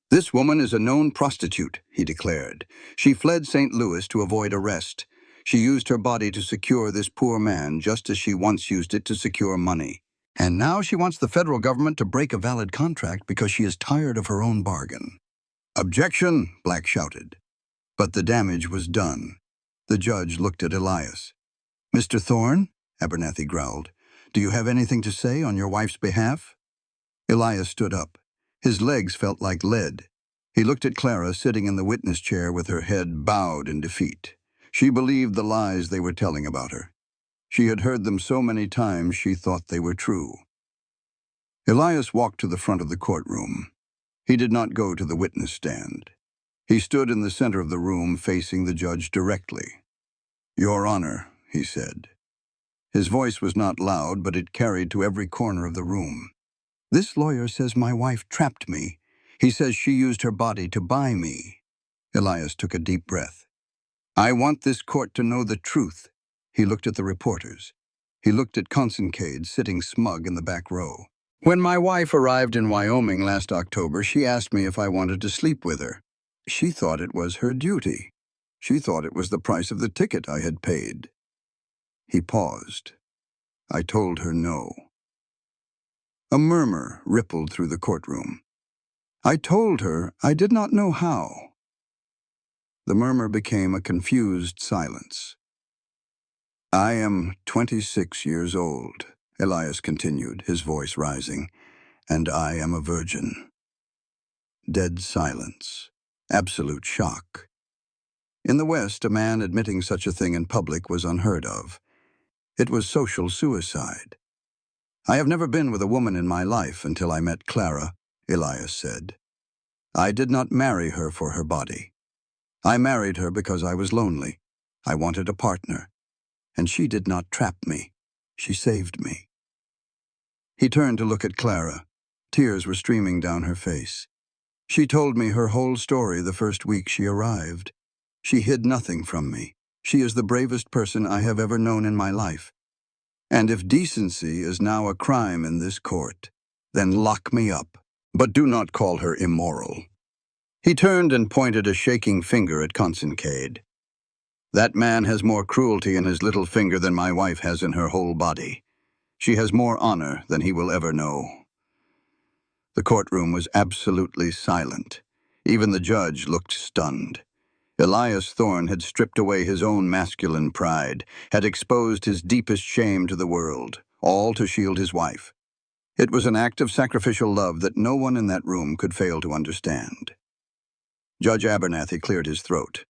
This woman is a known prostitute, he declared. She fled St. Louis to avoid arrest. She used her body to secure this poor man just as she once used it to secure money. And now she wants the federal government to break a valid contract because she is tired of her own bargain. Objection, Black shouted. But the damage was done. The judge looked at Elias. Mr. Thorne, Abernathy growled, do you have anything to say on your wife's behalf? Elias stood up. His legs felt like lead. He looked at Clara sitting in the witness chair with her head bowed in defeat. She believed the lies they were telling about her. She had heard them so many times she thought they were true. Elias walked to the front of the courtroom. He did not go to the witness stand. He stood in the center of the room facing the judge directly. Your Honor, he said. His voice was not loud, but it carried to every corner of the room. This lawyer says my wife trapped me. He says she used her body to buy me. Elias took a deep breath. I want this court to know the truth. He looked at the reporters. He looked at Consincade sitting smug in the back row. When my wife arrived in Wyoming last October, she asked me if I wanted to sleep with her. She thought it was her duty. She thought it was the price of the ticket I had paid. He paused. I told her no. A murmur rippled through the courtroom. I told her I did not know how. The murmur became a confused silence. I am 26 years old, Elias continued, his voice rising, and I am a virgin. Dead silence. Absolute shock. In the West, a man admitting such a thing in public was unheard of. It was social suicide. I have never been with a woman in my life until I met Clara, Elias said. I did not marry her for her body. I married her because I was lonely. I wanted a partner. And she did not trap me. She saved me. He turned to look at Clara. Tears were streaming down her face. She told me her whole story the first week she arrived. She hid nothing from me. She is the bravest person I have ever known in my life. And if decency is now a crime in this court, then lock me up. But do not call her immoral. He turned and pointed a shaking finger at Consincade. That man has more cruelty in his little finger than my wife has in her whole body. She has more honor than he will ever know. The courtroom was absolutely silent. Even the judge looked stunned. Elias Thorne had stripped away his own masculine pride, had exposed his deepest shame to the world, all to shield his wife. It was an act of sacrificial love that no one in that room could fail to understand. Judge Abernathy cleared his throat.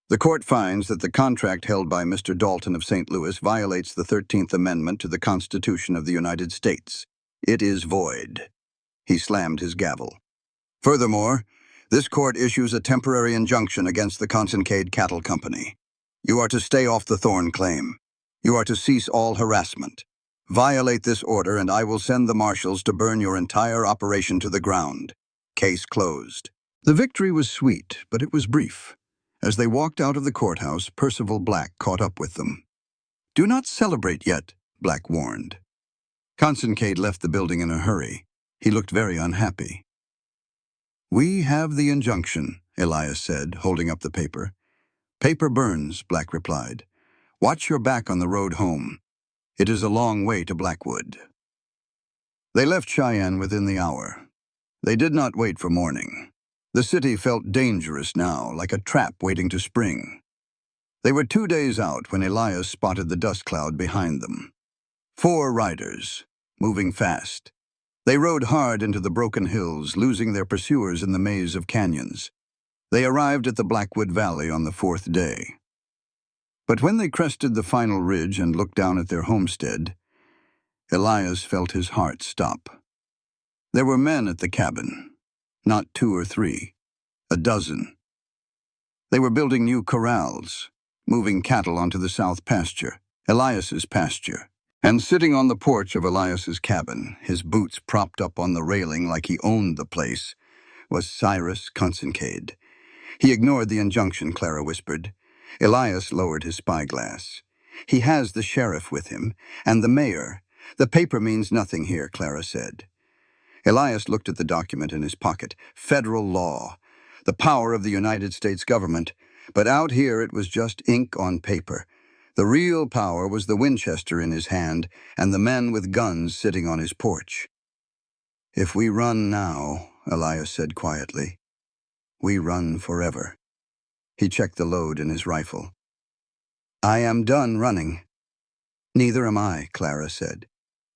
The court finds that the contract held by Mr. Dalton of St. Louis violates the 13th Amendment to the Constitution of the United States. It is void. He slammed his gavel. Furthermore, this court issues a temporary injunction against the Consincade Cattle Company. You are to stay off the Thorne claim. You are to cease all harassment. Violate this order and I will send the marshals to burn your entire operation to the ground. Case closed. The victory was sweet, but it was brief. As they walked out of the courthouse, Percival Black caught up with them. Do not celebrate yet, Black warned. Consincade left the building in a hurry. He looked very unhappy. We have the injunction, Elias said, holding up the paper. Paper burns, Black replied. Watch your back on the road home. It is a long way to Blackwood. They left Cheyenne within the hour. They did not wait for morning. The city felt dangerous now, like a trap waiting to spring. They were 2 days out when Elias spotted the dust cloud behind them. 4 riders, moving fast. They rode hard into the broken hills, losing their pursuers in the maze of canyons. They arrived at the Blackwood Valley on the 4th day. But when they crested the final ridge and looked down at their homestead, Elias felt his heart stop. There were men at the cabin. Not 2 or 3, a dozen. They were building new corrals, moving cattle onto the south pasture, Elias's pasture. And sitting on the porch of Elias's cabin, his boots propped up on the railing like he owned the place, was Cyrus Consincade. He ignored the injunction, Clara whispered. Elias lowered his spyglass. He has the sheriff with him, and the mayor. The paper means nothing here, Clara said. Elias looked at the document in his pocket. Federal law. The power of the United States government. But out here it was just ink on paper. The real power was the Winchester in his hand and the men with guns sitting on his porch. If we run now, Elias said quietly, we run forever. He checked the load in his rifle. I am done running. Neither am I, Clara said.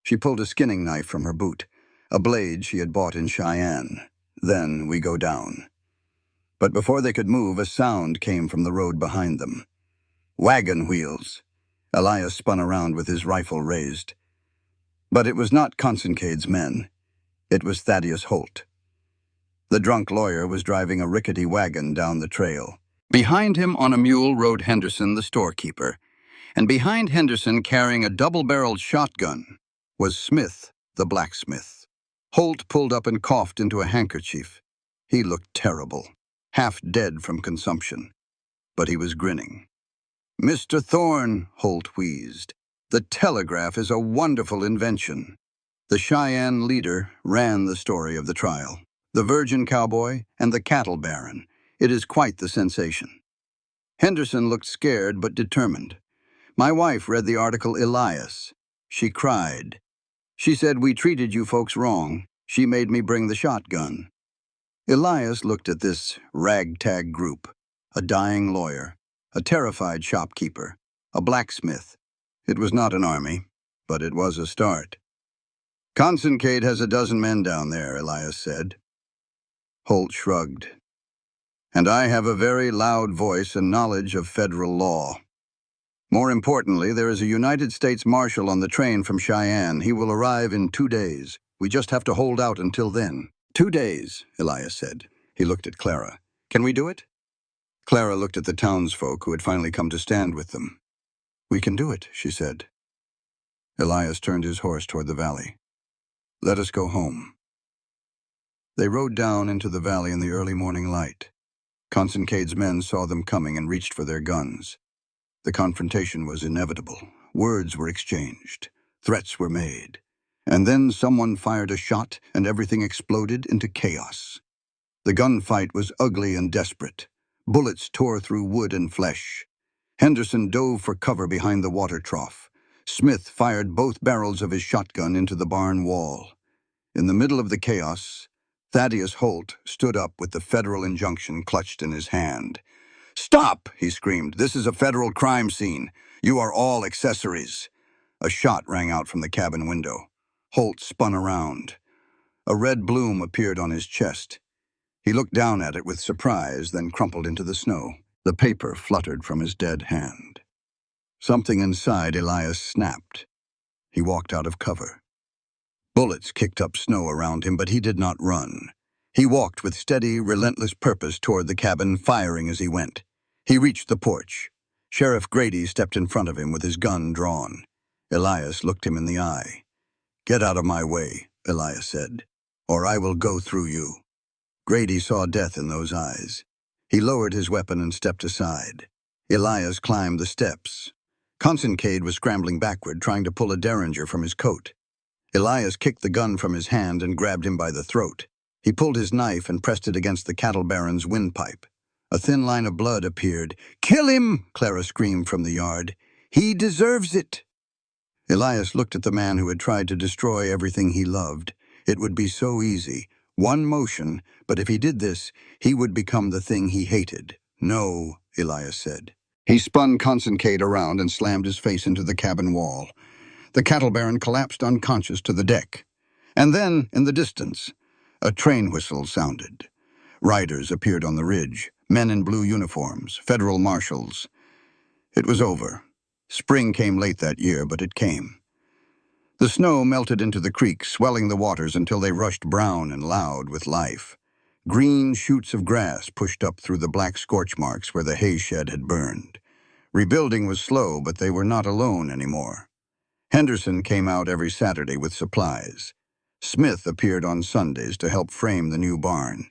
She pulled a skinning knife from her boot, a blade she had bought in Cheyenne. Then we go down. But before they could move, a sound came from the road behind them. Wagon wheels. Elias spun around with his rifle raised. But it was not Consincade's men. It was Thaddeus Holt. The drunk lawyer was driving a rickety wagon down the trail. Behind him on a mule rode Henderson, the storekeeper, and behind Henderson, carrying a double-barreled shotgun, was Smith, the blacksmith. Holt pulled up and coughed into a handkerchief. He looked terrible, half dead from consumption, but he was grinning. Mr. Thorne, Holt wheezed. The telegraph is a wonderful invention. The Cheyenne leader ran the story of the trial. The virgin cowboy and the cattle baron. It is quite the sensation. Henderson looked scared but determined. My wife read the article Elias. She cried. She said, "We treated you folks wrong. She made me bring the shotgun." Elias looked at this ragtag group, a dying lawyer, a terrified shopkeeper, a blacksmith. It was not an army, but it was a start. "Consincade has a dozen men down there," Elias said. Holt shrugged. "And I have a very loud voice and knowledge of federal law. More importantly, there is a United States Marshal on the train from Cheyenne. He will arrive in 2 days. We just have to hold out until then." "2 days," Elias said. He looked at Clara. "Can we do it?" Clara looked at the townsfolk who had finally come to stand with them. "We can do it," she said. Elias turned his horse toward the valley. "Let us go home." They rode down into the valley in the early morning light. Consincade's men saw them coming and reached for their guns. The confrontation was inevitable. Words were exchanged. Threats were made. And then someone fired a shot and everything exploded into chaos. The gunfight was ugly and desperate. Bullets tore through wood and flesh. Henderson dove for cover behind the water trough. Smith fired both barrels of his shotgun into the barn wall. In the middle of the chaos, Thaddeus Holt stood up with the federal injunction clutched in his hand. "Stop!" he screamed. "This is a federal crime scene. You are all accessories." A shot rang out from the cabin window. Holt spun around. A red bloom appeared on his chest. He looked down at it with surprise, then crumpled into the snow. The paper fluttered from his dead hand. Something inside Elias snapped. He walked out of cover. Bullets kicked up snow around him, but he did not run. He walked with steady, relentless purpose toward the cabin, firing as he went. He reached the porch. Sheriff Grady stepped in front of him with his gun drawn. Elias looked him in the eye. "Get out of my way," Elias said, "or I will go through you." Grady saw death in those eyes. He lowered his weapon and stepped aside. Elias climbed the steps. Consincade was scrambling backward, trying to pull a derringer from his coat. Elias kicked the gun from his hand and grabbed him by the throat. He pulled his knife and pressed it against the cattle baron's windpipe. A thin line of blood appeared. "Kill him!" Clara screamed from the yard. "He deserves it!" Elias looked at the man who had tried to destroy everything he loved. It would be so easy. One motion, but if he did this, he would become the thing he hated. "No," Elias said. He spun Consincade around and slammed his face into the cabin wall. The cattle baron collapsed unconscious to the deck. And then, in the distance, a train whistle sounded. Riders appeared on the ridge, men in blue uniforms, federal marshals. It was over. Spring came late that year, but it came. The snow melted into the creek, swelling the waters until they rushed brown and loud with life. Green shoots of grass pushed up through the black scorch marks where the hay shed had burned. Rebuilding was slow, but they were not alone anymore. Henderson came out every Saturday with supplies. Smith appeared on Sundays to help frame the new barn.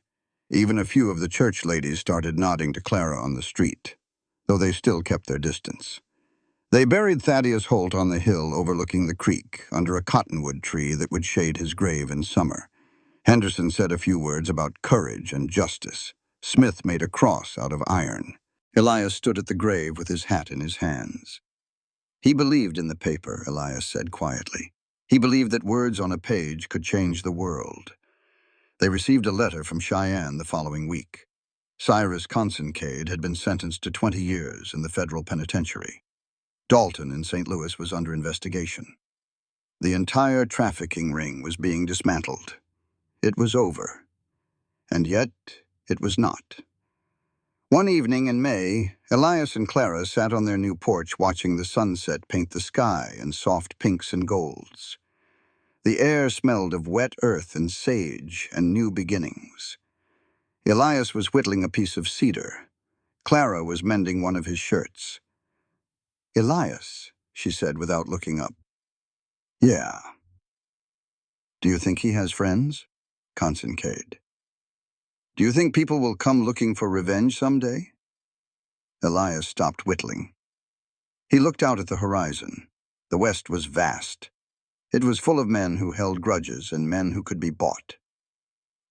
Even a few of the church ladies started nodding to Clara on the street, though they still kept their distance. They buried Thaddeus Holt on the hill overlooking the creek, under a cottonwood tree that would shade his grave in summer. Henderson said a few words about courage and justice. Smith made a cross out of iron. Elias stood at the grave with his hat in his hands. He believed in the paper, Elias said quietly. He believed that words on a page could change the world. They received a letter from Cheyenne the following week. Cyrus Consincade had been sentenced to 20 years in the federal penitentiary. Dalton in St. Louis was under investigation. The entire trafficking ring was being dismantled. It was over. And yet, it was not. One evening in May, Elias and Clara sat on their new porch watching the sunset paint the sky in soft pinks and golds. The air smelled of wet earth and sage and new beginnings. Elias was whittling a piece of cedar. Clara was mending one of his shirts. "Elias," she said without looking up. "Yeah." "Do you think he has friends?" Consincade. "Do you think people will come looking for revenge someday?" Elias stopped whittling. He looked out at the horizon. The West was vast. It was full of men who held grudges and men who could be bought.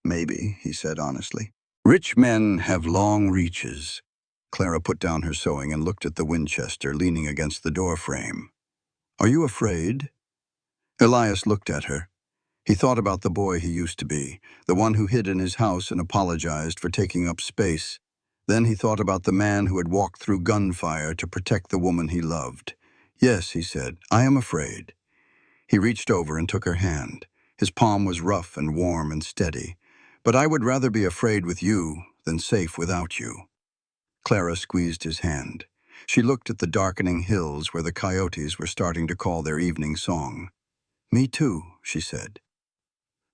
Maybe, he said honestly. Rich men have long reaches. Clara put down her sewing and looked at the Winchester leaning against the door frame. Are you afraid? Elias looked at her. He thought about the boy he used to be, the one who hid in his house and apologized for taking up space. Then he thought about the man who had walked through gunfire to protect the woman he loved. Yes, he said, I am afraid. He reached over and took her hand. His palm was rough and warm and steady. But I would rather be afraid with you than safe without you. Clara squeezed his hand. She looked at the darkening hills where the coyotes were starting to call their evening song. Me too, she said.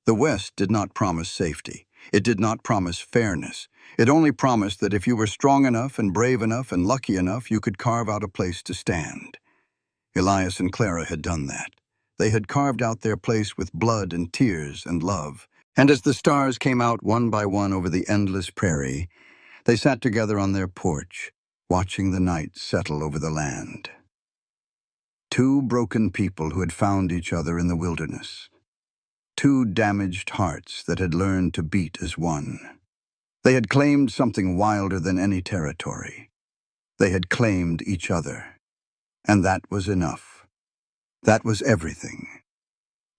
The West did not promise safety. It did not promise fairness. It only promised that if you were strong enough and brave enough and lucky enough, you could carve out a place to stand. Elias and Clara had done that. They had carved out their place with blood and tears and love. And as the stars came out one by one over the endless prairie, they sat together on their porch, watching the night settle over the land. Two broken people who had found each other in the wilderness. Two damaged hearts that had learned to beat as one. They had claimed something wilder than any territory. They had claimed each other. And that was enough. That was everything.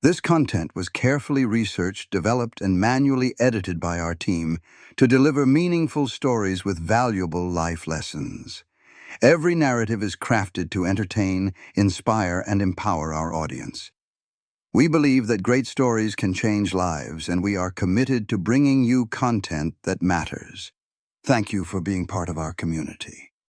This content was carefully researched, developed, and manually edited by our team to deliver meaningful stories with valuable life lessons. Every narrative is crafted to entertain, inspire, and empower our audience. We believe that great stories can change lives, and we are committed to bringing you content that matters. Thank you for being part of our community.